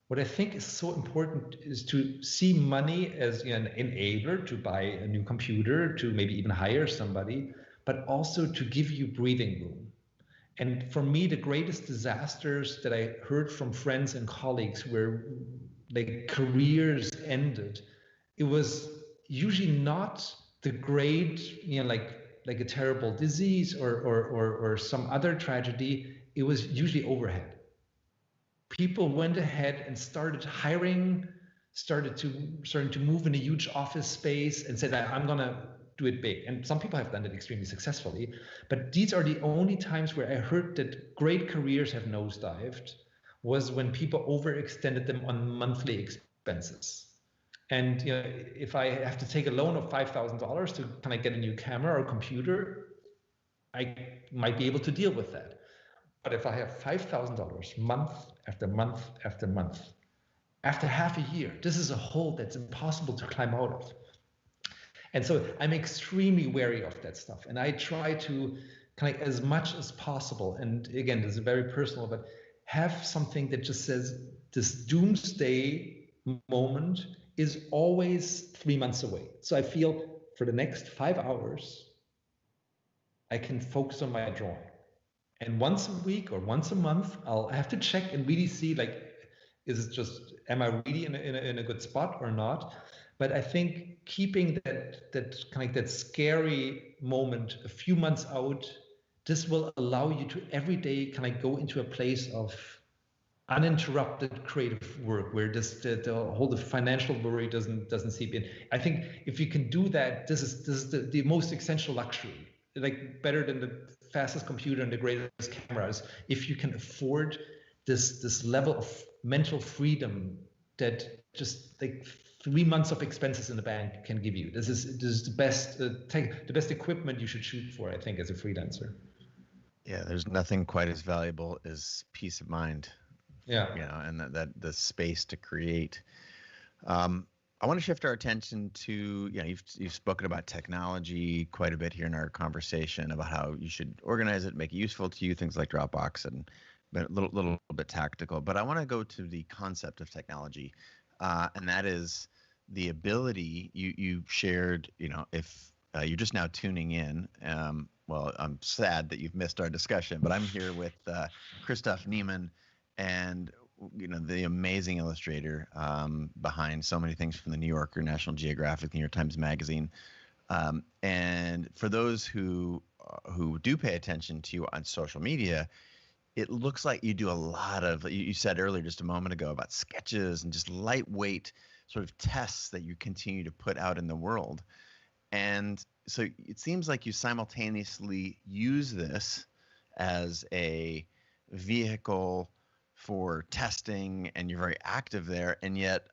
S2: What I think is so important is to see money as an enabler to buy a new computer, to maybe even hire somebody, but also to give you breathing room. And for me, the greatest disasters that I heard from friends and colleagues where like careers ended, it was usually not the great, like a terrible disease or some other tragedy. It was usually overhead. People went ahead and started hiring, starting to move in a huge office space and said, I'm going to do it big. And some people have done it extremely successfully. But these are the only times where I heard that great careers have nosedived, was when people overextended them on monthly expenses. And if I have to take a loan of $5,000 to kind of get a new camera or computer, I might be able to deal with that. But if I have $5,000 month after month after month, after half a year, this is a hole that's impossible to climb out of. And so I'm extremely wary of that stuff. And I try to kind of, as much as possible, and again, this is very personal, but have something that just says this doomsday moment is always 3 months away. So I feel for the next 5 hours, I can focus on my drawing. And once a week or once a month, I'll have to check and really see, like, is it just, am I really in a good spot or not? But I think keeping that kind of that scary moment a few months out, this will allow you to every day kind of go into a place of uninterrupted creative work where the whole financial worry doesn't seep in. I think if you can do that, this is the most essential luxury, like better than the fastest computer and the greatest cameras. If you can afford this level of mental freedom that just like 3 months of expenses in the bank can give you, this is the best the best equipment you should shoot for, I think, as a freelancer.
S1: Yeah, there's nothing quite as valuable as peace of mind.
S2: Yeah.
S1: And that the space to create. I want to shift our attention to, you've spoken about technology quite a bit here in our conversation about how you should organize it, make it useful to you, things like Dropbox, and a little bit tactical. But I want to go to the concept of technology, and that is the ability you shared. If you're just now tuning in, well, I'm sad that you've missed our discussion, but I'm here with Christoph Niemann, and the amazing illustrator behind so many things from the New Yorker, National Geographic, New York Times Magazine. And for those who do pay attention to you on social media, it looks like you do a lot of, you said earlier just a moment ago about sketches and just lightweight sort of tests that you continue to put out in the world. And so it seems like you simultaneously use this as a vehicle for testing, and you're very active there. And yet,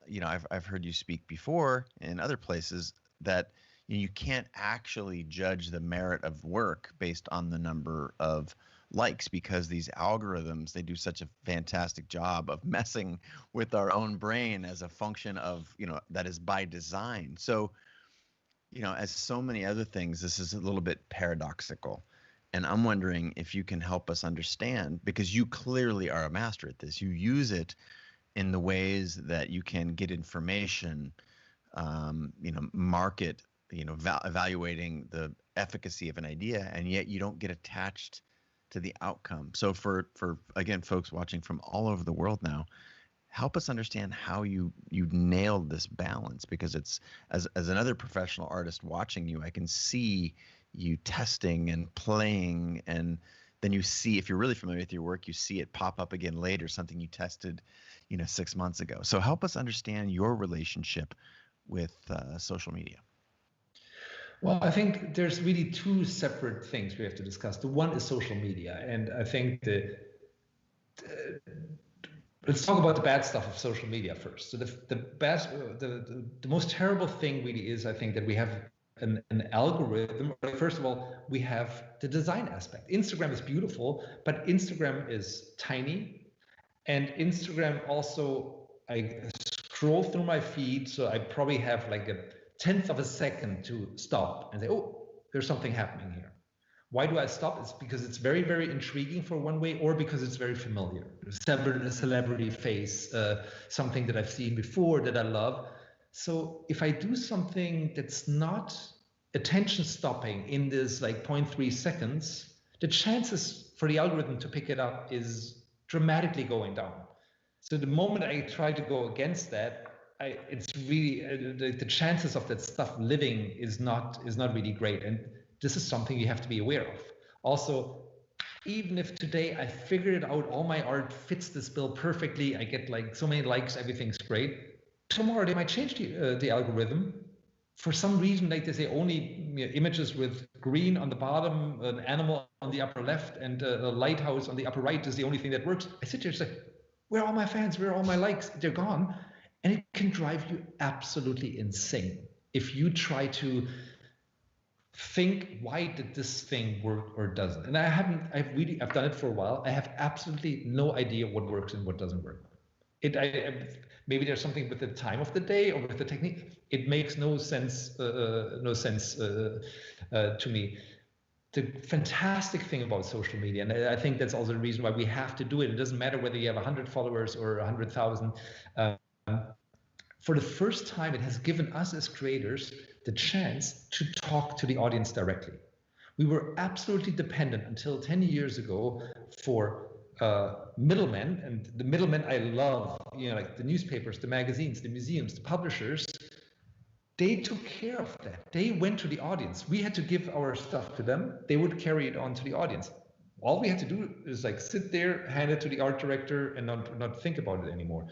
S1: I've heard you speak before in other places that you can't actually judge the merit of work based on the number of likes, because these algorithms, they do such a fantastic job of messing with our own brain as a function of, that is by design. So, as so many other things, this is a little bit paradoxical. And I'm wondering if you can help us understand, because you clearly are a master at this. You use it in the ways that you can get information, market, evaluating the efficacy of an idea, and yet you don't get attached to the outcome. So for again, folks watching from all over the world now, help us understand how you nailed this balance, because it's as another professional artist watching you, I can see you testing and playing, and then you see, if you're really familiar with your work, you see it pop up again later, something you tested, 6 months ago. So help us understand your relationship with social media.
S2: Well, I think there's really two separate things we have to discuss. The one is social media, and I think let's talk about the bad stuff of social media first. So the most terrible thing really is, I think, that we have an algorithm. First of all, we have the design aspect. Instagram is beautiful, but Instagram is tiny, and Instagram also, I scroll through my feed, so I probably have like a 1/10 of a second to stop and say, oh, there's something happening here. Why do I stop? It's because it's very, very intriguing for one way, or because it's very familiar. A celebrity face, something that I've seen before that I love. So if I do something that's not attention stopping in this like 0.3 seconds, the chances for the algorithm to pick it up is dramatically going down. So the moment I try to go against that, it's really the chances of that stuff living is not really great, and this is something you have to be aware of. Also, even if today I figured it out, all my art fits this bill perfectly, I get like so many likes, everything's great. Tomorrow they might change the algorithm for some reason, like they say only images with green on the bottom, an animal on the upper left, and a lighthouse on the upper right is the only thing that works. I sit here and say, where are all my fans? Where are all my likes? They're gone. And it can drive you absolutely insane if you try to think, why did this thing work or doesn't? And I've done it for a while. I have absolutely no idea what works and what doesn't work. Maybe there's something with the time of the day or with the technique. It makes no sense to me. The fantastic thing about social media, and I think that's also the reason why we have to do it. It doesn't matter whether you have 100 followers or 100,000. For the first time, it has given us as creators the chance to talk to the audience directly. We were absolutely dependent until 10 years ago for middlemen, and the middlemen I love, like the newspapers, the magazines, the museums, the publishers. They took care of that. They went to the audience. We had to give our stuff to them. They would carry it on to the audience. All we had to do is like sit there, hand it to the art director, and not think about it anymore.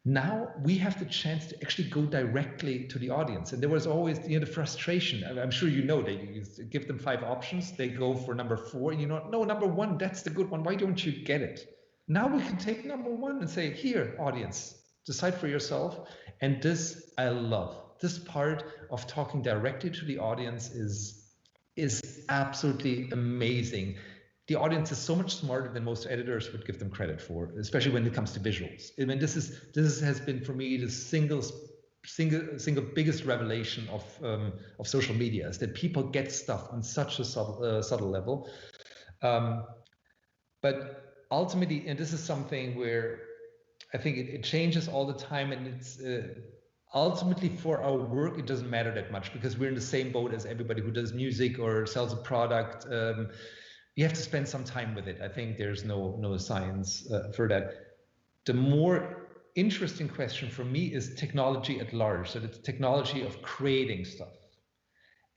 S2: Now we have the chance to actually go directly to the audience. And there was always the frustration. I'm sure you know that you give them 5 options. They go for number 4, and no, number 1, that's the good one. Why don't you get it? Now we can take number 1 and say, here, audience, decide for yourself. And this I love. This part of talking directly to the audience is absolutely amazing. The audience is so much smarter than most editors would give them credit for, especially when it comes to visuals. I mean, this has been for me the single biggest revelation of social media, is that people get stuff on such a subtle level. But ultimately, and this is something where I think it changes all the time, and it's ultimately for our work, it doesn't matter that much because we're in the same boat as everybody who does music or sells a product. You have to spend some time with it. I think there's no science for that. The more interesting question for me is technology at large. So the technology of creating stuff.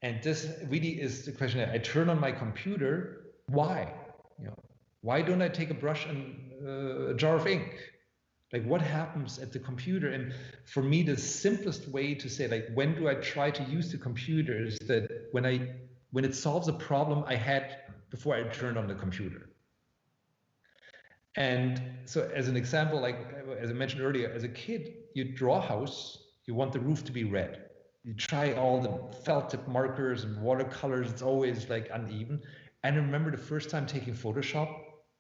S2: And this really is the question that I turn on my computer. Why? Why don't I take a brush and a jar of ink? Like, what happens at the computer? And for me, the simplest way to say, like, when do I try to use the computer is that when it solves a problem I had before I turned on the computer. And so as an example, like as I mentioned earlier, as a kid, you draw a house, you want the roof to be red. You try all the felt tip markers and watercolors, it's always like uneven. And I remember the first time taking Photoshop,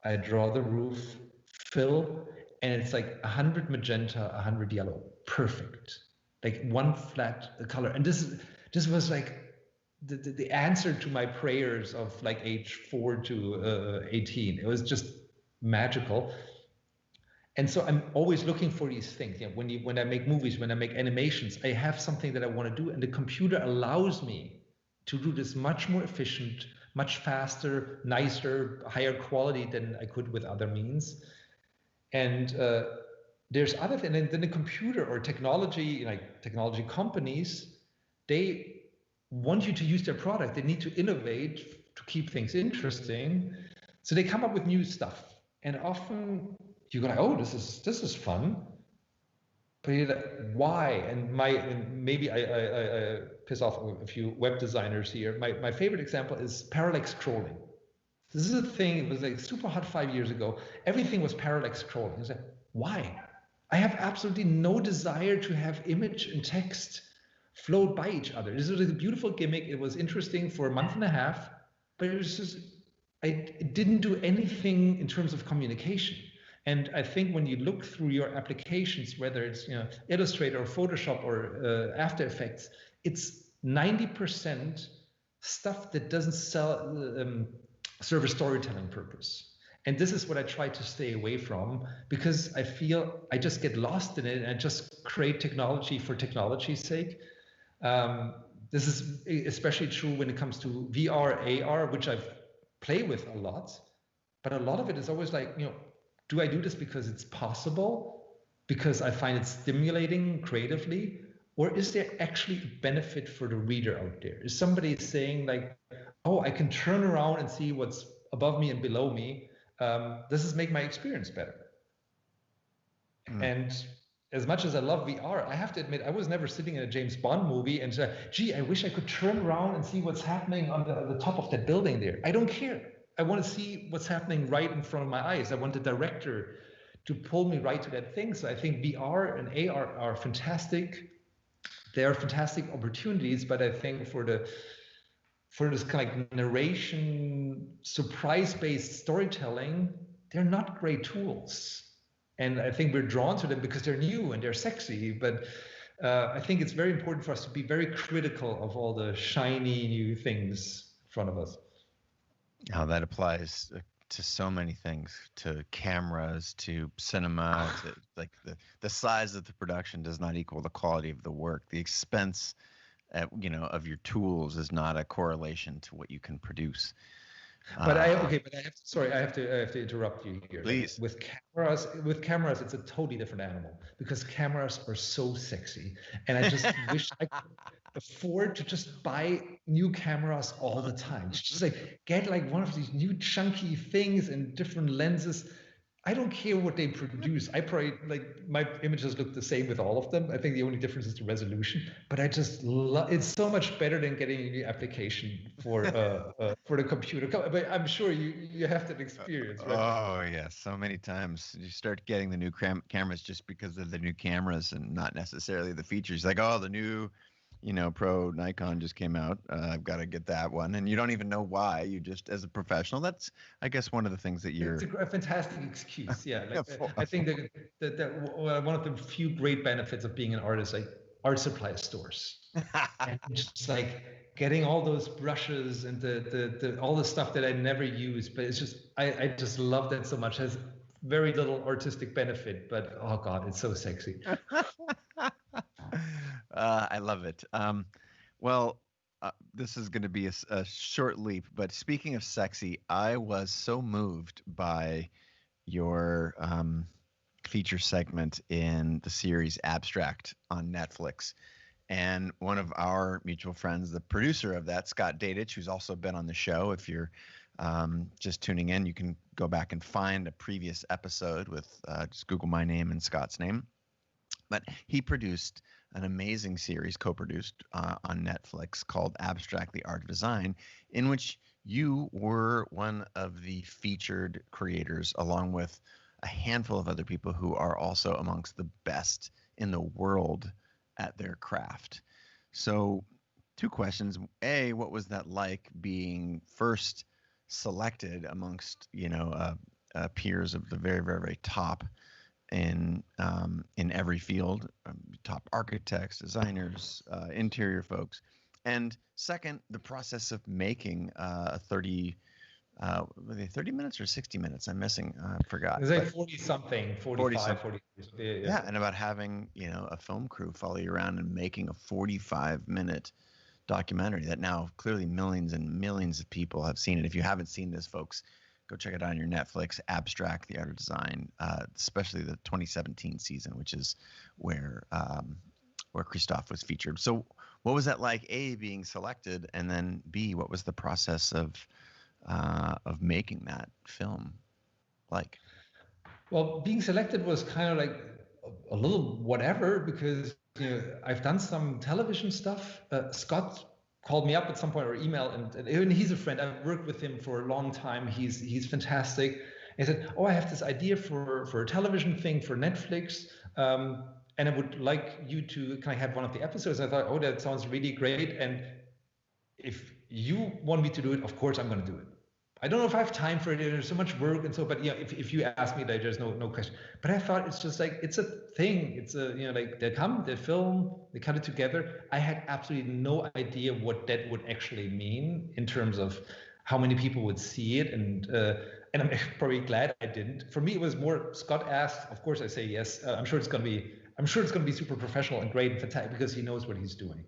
S2: I draw the roof, fill, and it's like 100 magenta, 100 yellow, perfect. Like one flat color. And this was like the answer to my prayers of like age 4 to 18. It was just magical. And so I'm always looking for these things. When I make movies, when I make animations, I have something that I want to do, and the computer allows me to do this much more efficient, much faster, nicer, higher quality than I could with other means. And there's other things. And then the computer or technology, like technology companies, they want you to use their product. They need to innovate to keep things interesting. So they come up with new stuff. And often you go like, oh, this is fun. But you're like, why? And maybe I piss off a few web designers here. My favorite example is parallax scrolling. This is a thing, it was like super hot 5 years ago. Everything was parallax scrolling. It's like, why? I have absolutely no desire to have image and text flowed by each other. This was a beautiful gimmick. It was interesting for a month and a half, but it was just, it didn't do anything in terms of communication. And I think when you look through your applications, whether it's Illustrator or Photoshop or After Effects, it's 90% stuff that doesn't serve a storytelling purpose. And this is what I try to stay away from, because I feel I just get lost in it and I just create technology for technology's sake. This is especially true when it comes to VR, AR, which I've played with a lot. But a lot of it is always like, do I do this because it's possible, because I find it stimulating creatively, or is there actually a benefit for the reader out there? Is somebody saying like, oh, I can turn around and see what's above me and below me. This is make my experience better. And as much as I love VR, I have to admit, I was never sitting in a James Bond movie and say, gee, I wish I could turn around and see what's happening on the top of that building there. I don't care. I want to see what's happening right in front of my eyes. I want the director to pull me right to that thing. So I think VR and AR are fantastic. They are fantastic opportunities, but I think for this kind of like narration, surprise-based storytelling, they're not great tools. And I think we're drawn to them because they're new and they're sexy. But I think it's very important for us to be very critical of all the shiny new things in front of us.
S1: Now that applies to so many things, to cameras, to cinema, to like the size of the production does not equal the quality of the work. The expense, of your tools is not a correlation to what you can produce.
S2: But I have to interrupt you here.
S1: Please.
S2: With cameras, it's a totally different animal, because cameras are so sexy, and I just wish I could afford to just buy new cameras all the time. Just like get like one of these new chunky things and different lenses. I don't care what they produce. I probably like my images look the same with all of them. I think the only difference is the resolution. But I just love it's so much better than getting a new application for the computer. But I'm sure you have that experience, right?
S1: Oh yeah, so many times you start getting the new cameras just because of the new cameras and not necessarily the features. Like, oh, the new Pro Nikon just came out. I've got to get that one. And you don't even know why. You just, as a professional, that's, I guess, one of the things that you're...
S2: It's a fantastic excuse. Yeah. I think that one of the few great benefits of being an artist, like art supply stores. And just like getting all those brushes and all the stuff that I never use. But it's just, I just love that so much. It has very little artistic benefit, but oh God, it's so sexy.
S1: I love it. This is going to be a short leap, but speaking of sexy, I was so moved by your feature segment in the series Abstract on Netflix. And one of our mutual friends, the producer of that, Scott Dadich, who's also been on the show. If you're just tuning in, you can go back and find a previous episode with just Google my name and Scott's name. But he produced an amazing series, co-produced on Netflix, called Abstract: The Art of Design, in which you were one of the featured creators, along with a handful of other people who are also amongst the best in the world at their craft. So 2 questions. A, what was that like being first selected amongst, peers of the very, very, very top in every field, top architects, designers, interior folks, and second, the process of making a 30 minutes or 60 minutes? I'm missing. I forgot.
S2: It was like 45, 40.
S1: Yeah, and about having a film crew follow you around and making a 45-minute documentary that now clearly millions and millions of people have seen it. If you haven't seen this, folks, go check it out on your Netflix, Abstract: The Art of Design, especially the 2017 season, which is where Christoph was featured. So What was that like, A, being selected, and then B, what was the process of making that film like?
S2: Well, being selected was kind of like a little whatever, because I've done some television stuff. Scott called me up at some point, or email, and he's a friend. I've worked with him for a long time. He's fantastic. He said, "Oh, I have this idea for a television thing for Netflix, and I would like you to kind of have one of the episodes." I thought, "Oh, that sounds really great, and if you want me to do it, of course I'm going to do it. I don't know if I have time for it. There's so much work and so, but if you ask me, like, there's no question." But I thought it's just like, it's a thing. It's a, like, they come, they film, they cut it together. I had absolutely no idea what that would actually mean in terms of how many people would see it. And I'm probably glad I didn't. For me, it was more, Scott asked, of course I say yes. I'm sure it's going to be super professional and great and fantastic, because he knows what he's doing.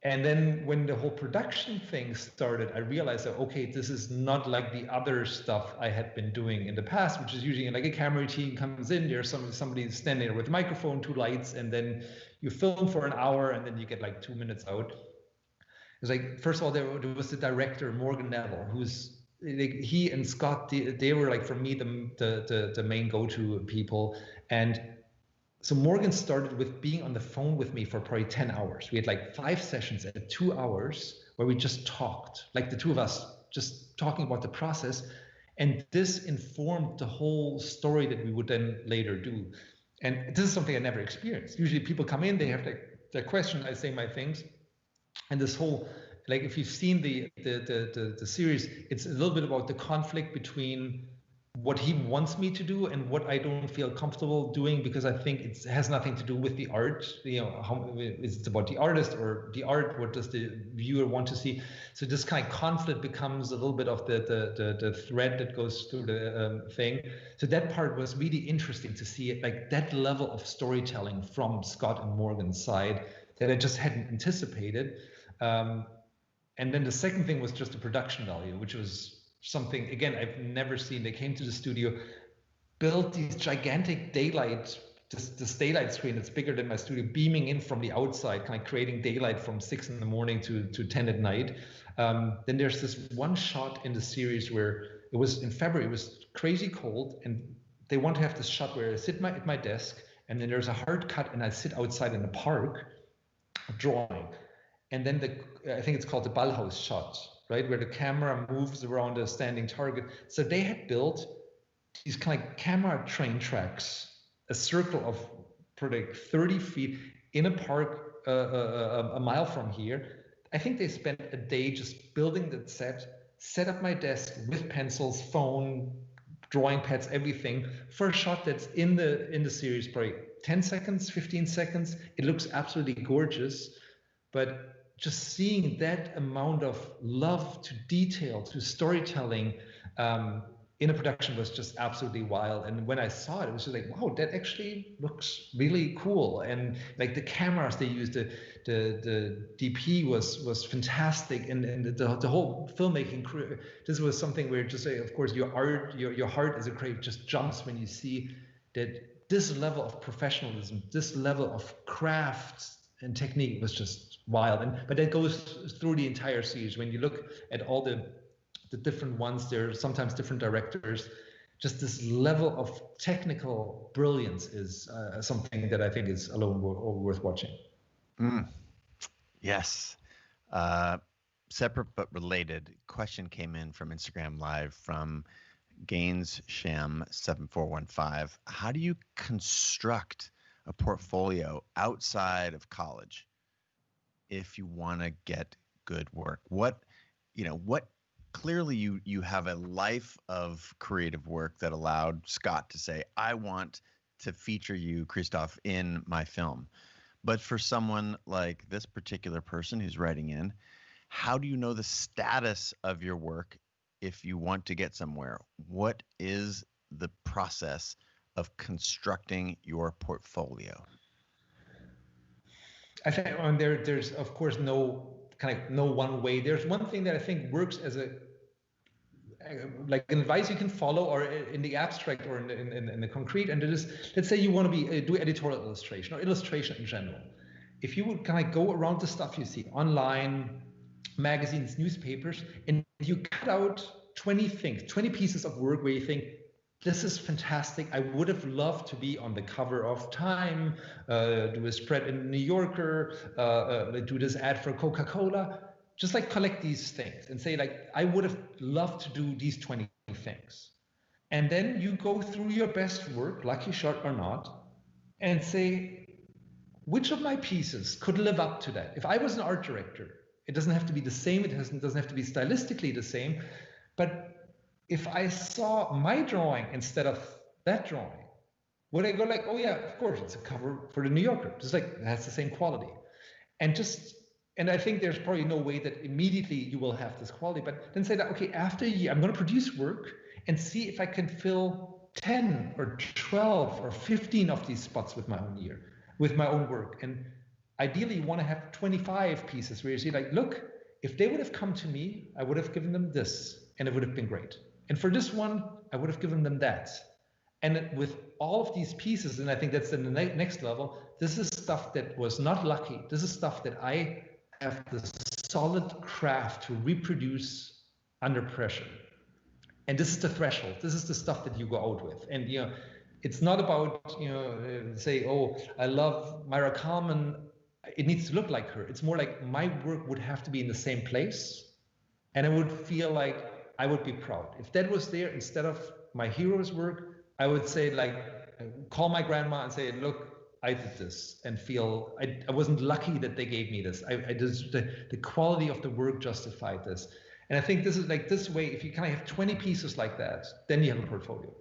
S2: And then when the whole production thing started, I realized that, okay, this is not like the other stuff I had been doing in the past, which is usually like a camera team comes in, there's somebody standing there with a microphone, 2 lights, and then you film for an hour, and then you get like 2 minutes out. It's like, first of all, there was the director, Morgan Neville, who's like, he and Scott, they were like, for me, the main go-to people. And so Morgan started with being on the phone with me for probably 10 hours. We had like 5 sessions at 2 hours where we just talked, like the two of us just talking about the process. And this informed the whole story that we would then later do. And this is something I never experienced. Usually people come in, they have their question, I say my things. And this whole, like, if you've seen the series, it's a little bit about the conflict between what he wants me to do and what I don't feel comfortable doing, because I think it has nothing to do with the art. How is it about the artist or the art? What does the viewer want to see? So this kind of conflict becomes a little bit of the thread that goes through the thing. So that part was really interesting to see it, like that level of storytelling from Scott and Morgan's side that I just hadn't anticipated. And then the second thing was just the production value, which was something, again, I've never seen. They came to the studio, built these gigantic daylight, this daylight screen that's bigger than my studio, beaming in from the outside, kind of creating daylight from 6 in the morning to 10 at night. Then there's this one shot in the series where it was in February, it was crazy cold, and they want to have this shot where I sit at my desk, and then there's a hard cut, and I sit outside in the park drawing. And then I think it's called the Ballhaus shot, right, where the camera moves around a standing target. So they had built these kind of camera train tracks, a circle of probably 30 feet in a park a mile from here. I think they spent a day just building that set up my desk with pencils, phone, drawing pads, everything, for a shot that's in the series, probably 10 seconds, 15 seconds. It looks absolutely gorgeous, but just seeing that amount of love to detail, to storytelling in a production was just absolutely wild. And when I saw it, it was just like, wow, that actually looks really cool. And like the cameras they used, the DP was fantastic, and the whole filmmaking crew. This was something where just say, of course, your heart as a creative just jumps when you see that this level of professionalism, this level of craft and technique was just wild. But that goes through the entire series. When you look at all the different ones, there are sometimes different directors. Just this level of technical brilliance is something that I think is alone worth watching.
S1: Yes. Separate but related question came in from Instagram Live from Gaines Sham 7415. How do you construct a portfolio outside of college if you want to get good work? What clearly you have a life of creative work that allowed Scott to say, I want to feature you, Christoph, in my film. But for someone like this particular person who's writing in, how do you know the status of your work if you want to get somewhere? What is the process of constructing your portfolio?
S2: I think there's of course no one way. There's one thing that I think works as a like an advice you can follow, or in the abstract or in the concrete, and it is, let's say you want to do editorial illustration or illustration in general. if you would kind of go around the stuff you see online, magazines, newspapers, and you cut out 20 things, 20 pieces of work where you think, this is fantastic. I would have loved to be on the cover of Time, do a spread in New Yorker, do this ad for Coca-Cola. Just like collect these things and say, like, I would have loved to do these 20 things. And then you go through your best work, lucky shot or not, and say, which of my pieces could live up to that? If I was an art director, it doesn't have to be the same, it doesn't have to be stylistically the same, but if I saw my drawing instead of that drawing, would I go like, oh yeah, of course, it's a cover for the New Yorker. Just like, it has the same quality. And I think there's probably no way that immediately you will have this quality, but then say that, okay, after a year, I'm going to produce work and see if I can fill 10 or 12 or 15 of these spots with my own work. And ideally, you want to have 25 pieces where you see, like, look, if they would have come to me, I would have given them this, and it would have been great. And for this one, I would have given them that. And with all of these pieces, and I think that's in the next level, this is stuff that was not lucky. This is stuff that I have the solid craft to reproduce under pressure. And this is the threshold. This is the stuff that you go out with. And, you know, it's not about, you know, say, oh, I love Myra Kalman. It needs to look like her. It's more like my work would have to be in the same place. And I would feel like I would be proud. If that was there instead of my hero's work, I would say, like, call my grandma and say, look, I did this, and feel I wasn't lucky that they gave me this. The quality of the work justified this. And I think this is like this way, if you kind of have 20 pieces like that, then you have a portfolio.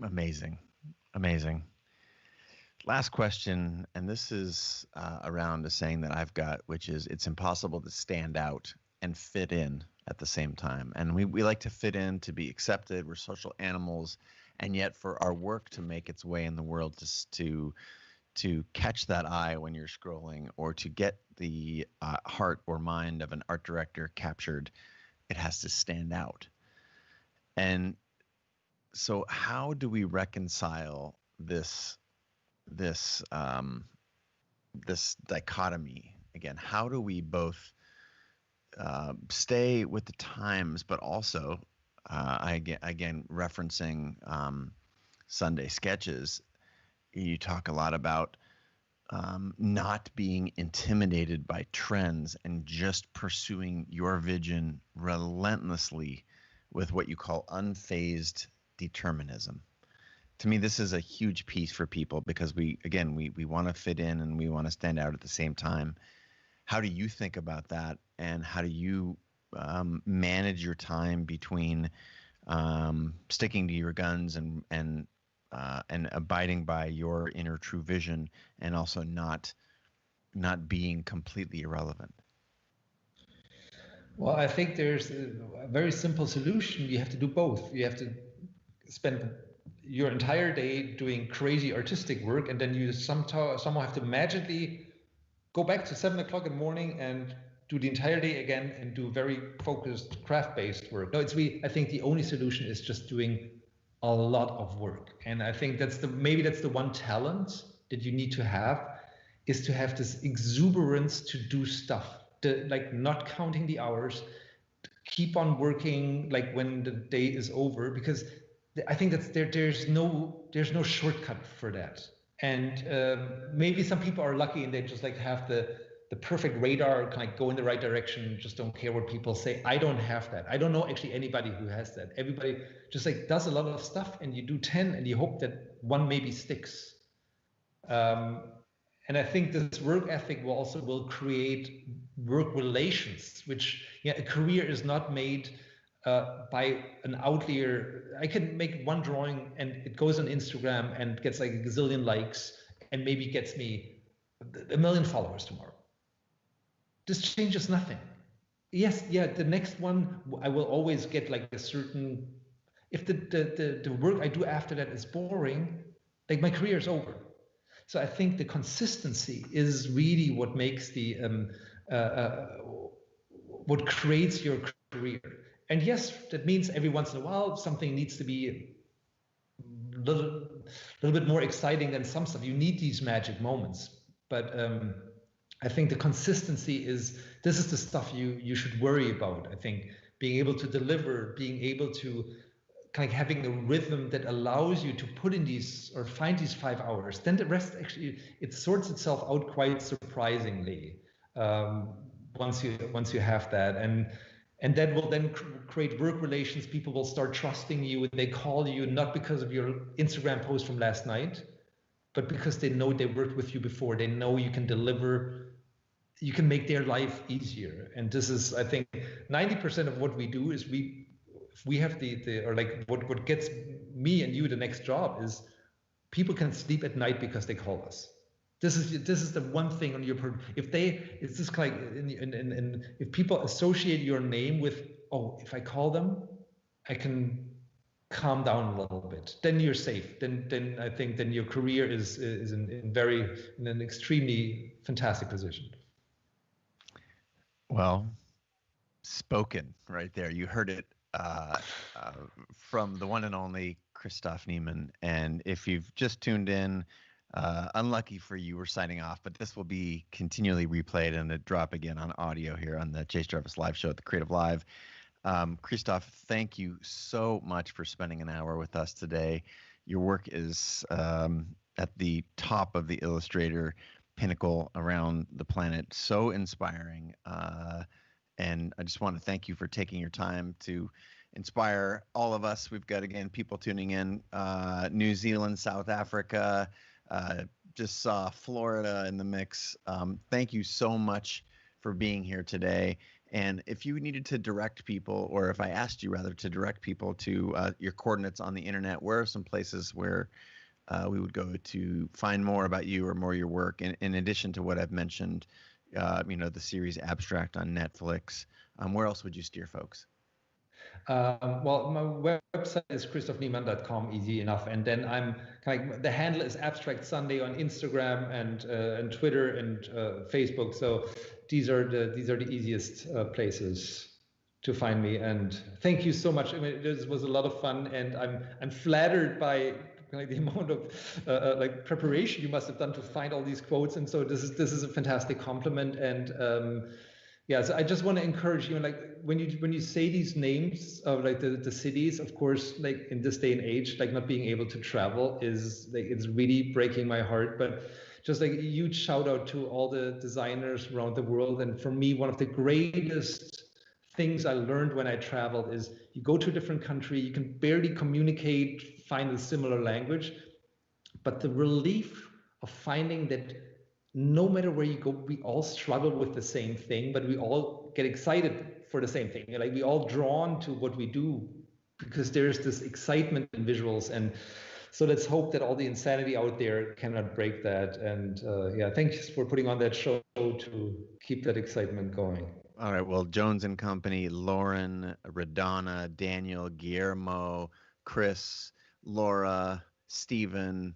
S1: Amazing. Amazing. Last question, and this is around a saying that I've got, which is, it's impossible to stand out and fit in at the same time. And we like to fit in to be accepted. We're social animals. And yet for our work to make its way in the world, to catch that eye when you're scrolling, or to get the heart or mind of an art director captured, it has to stand out. And so how do we reconcile this dichotomy? Again, how do we both stay with the times, but also again referencing Sunday Sketches, you talk a lot about not being intimidated by trends and just pursuing your vision relentlessly with what you call unfazed determinism. To me, this is a huge piece for people, because we want to fit in and we want to stand out at the same time. How do you think about that, and how do you manage your time between sticking to your guns and abiding by your inner true vision, and also not being completely irrelevant?
S2: Well, I think there's a very simple solution. You have to do both. You have to spend your entire day doing crazy artistic work, and then you somehow have to magically go back to 7 o'clock in the morning and do the entire day again and do very focused craft-based work. No, I think the only solution is just doing a lot of work. And I think maybe that's the one talent that you need to have, is to have this exuberance to do stuff, like not counting the hours, keep on working like when the day is over, because I think there's no shortcut for that. And maybe some people are lucky and they just like have the perfect radar, kind of go in the right direction, just don't care what people say. I don't have that. I don't know actually anybody who has that. Everybody just like does a lot of stuff, and you do 10 and you hope that one maybe sticks. And I think this work ethic will create work relations, which a career is not made by an outlier. I can make one drawing and it goes on Instagram and gets like a gazillion likes and maybe gets me 1 million followers tomorrow. This changes nothing. Yes, the next one I will always get like a certain. If the work I do after that is boring, like my career is over. So I think the consistency is really what makes what creates your career. And yes, that means every once in a while something needs to be a little bit more exciting than some stuff. You need these magic moments. But I think the consistency this is the stuff you should worry about. I think being able to deliver, being able to kind of having a rhythm that allows you to put in these or find these 5 hours, then the rest actually, it sorts itself out quite surprisingly once you have that. And that will then create work relations. People will start trusting you and they call you not because of your Instagram post from last night, but because they know they worked with you before. They know you can deliver, you can make their life easier. And this is, I think, 90% of what we do is we have or like what gets me and you the next job is people can sleep at night because they call us. This is the one thing on your, it's just like, and if people associate your name with, oh, if I call them, I can calm down a little bit, then you're safe. Then I think then your career is in an extremely fantastic position.
S1: Well, spoken right there. You heard it from the one and only Christoph Niemann. And if you've just tuned in, unlucky for you, we're signing off, but this will be continually replayed and a drop again on audio here on the Chase Jarvis live show at the CreativeLive. Christoph, thank you so much for spending an hour with us today. Your work is at the top of the Illustrator pinnacle around the planet. So inspiring. And I just want to thank you for taking your time to inspire all of us. We've got, again, people tuning in, New Zealand, South Africa, just saw Florida in the mix. Thank you so much for being here today. And if you needed to direct people, or if I asked you rather to direct people to your coordinates on the internet, where are some places where we would go to find more about you or more of your work, in addition to what I've mentioned, the series Abstract on Netflix? Where else would you steer folks?
S2: Well, my website is christophniemann.com, easy enough. And then I'm the handle is Abstract Sunday on Instagram and Twitter and Facebook. So these are the easiest places to find me. And thank you so much. I mean, this was a lot of fun, and I'm flattered by the amount of preparation you must have done to find all these quotes. And so this is a fantastic compliment. And yeah, so I just want to encourage you, when you say these names of the cities, of course, like in this day and age, like not being able to travel is it's really breaking my heart. But just like a huge shout out to all the designers around the world. And for me, one of the greatest things I learned when I traveled is you go to a different country, you can barely communicate, find a similar language, but the relief of finding that no matter where you go, we all struggle with the same thing, but we all get excited for the same thing. Like we all drawn to what we do because there's this excitement in visuals. And so let's hope that all the insanity out there cannot break that. And yeah, thanks for putting on that show to keep that excitement going.
S1: All right. Well, Jones and Company, Lauren, Radonna, Daniel, Guillermo, Chris, Laura, Stephen,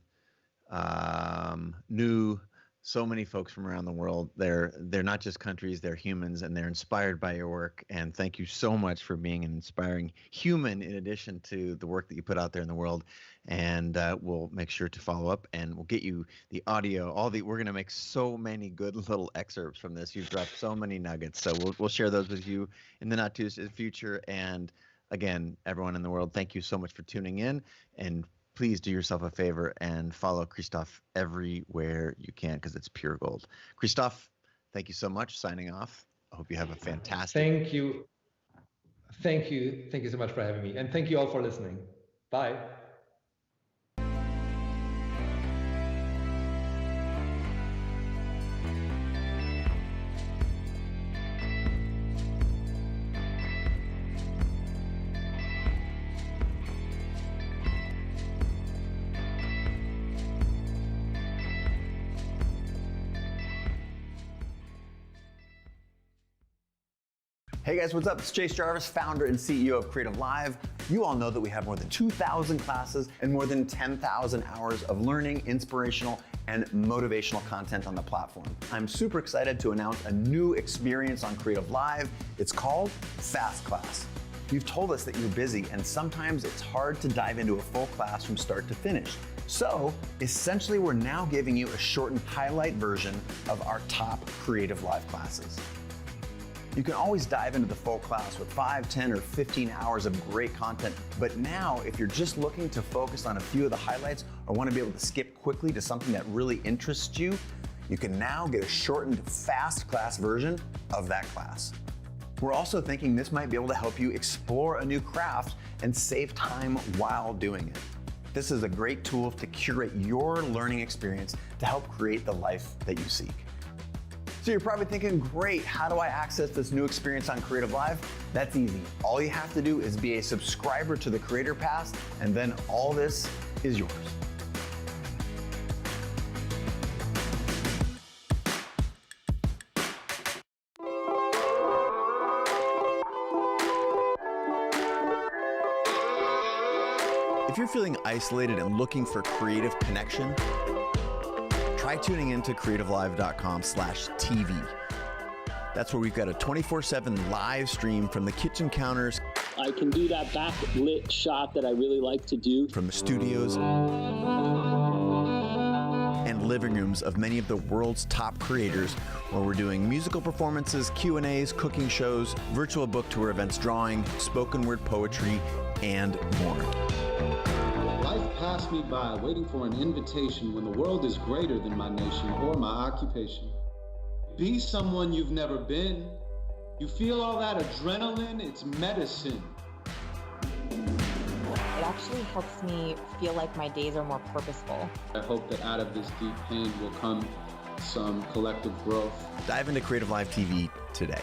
S1: New, so many folks from around the world. They're not just countries, they're humans, and they're inspired by your work. And thank you so much for being an inspiring human in addition to the work that you put out there in the world. And we'll make sure to follow up, and we'll get you the audio. We're going to make so many good little excerpts from this. You've dropped so many nuggets, so we'll share those with you in the not too distant future. And again, everyone in the world, thank you so much for tuning in, and please do yourself a favor and follow Christoph everywhere you can, because it's pure gold. Christoph, thank you so much. Signing off. I hope you have a fantastic.
S2: Thank you. Thank you. Thank you so much for having me. And thank you all for listening. Bye.
S3: Hey guys, what's up? It's Chase Jarvis, founder and CEO of CreativeLive. You all know that we have more than 2,000 classes and more than 10,000 hours of learning, inspirational, and motivational content on the platform. I'm super excited to announce a new experience on CreativeLive. It's called Fast Class. You've told us that you're busy and sometimes it's hard to dive into a full class from start to finish. So essentially, we're now giving you a shortened highlight version of our top CreativeLive classes. You can always dive into the full class with 5, 10, or 15 hours of great content. But now, if you're just looking to focus on a few of the highlights or want to be able to skip quickly to something that really interests you, you can now get a shortened, fast class version of that class. We're also thinking this might be able to help you explore a new craft and save time while doing it. This is a great tool to curate your learning experience to help create the life that you seek. So you're probably thinking, great, how do I access this new experience on CreativeLive? That's easy. All you have to do is be a subscriber to the Creator Pass, and then all this is yours. If you're feeling isolated and looking for creative connection, try tuning into creativelive.com/TV. That's where we've got a 24/7 live stream from the kitchen counters.
S4: I can do that backlit shot that I really like to do.
S3: From the studios and living rooms of many of the world's top creators, where we're doing musical performances, Q&As, cooking shows, virtual book tour events, drawing, spoken word poetry, and more.
S5: Life passed me by waiting for an invitation when the world is greater than my nation or my occupation. Be someone you've never been. You feel all that adrenaline, it's medicine.
S6: It actually helps me feel like my days are more purposeful.
S5: I hope that out of this deep pain will come some collective growth.
S3: Dive into CreativeLive TV today.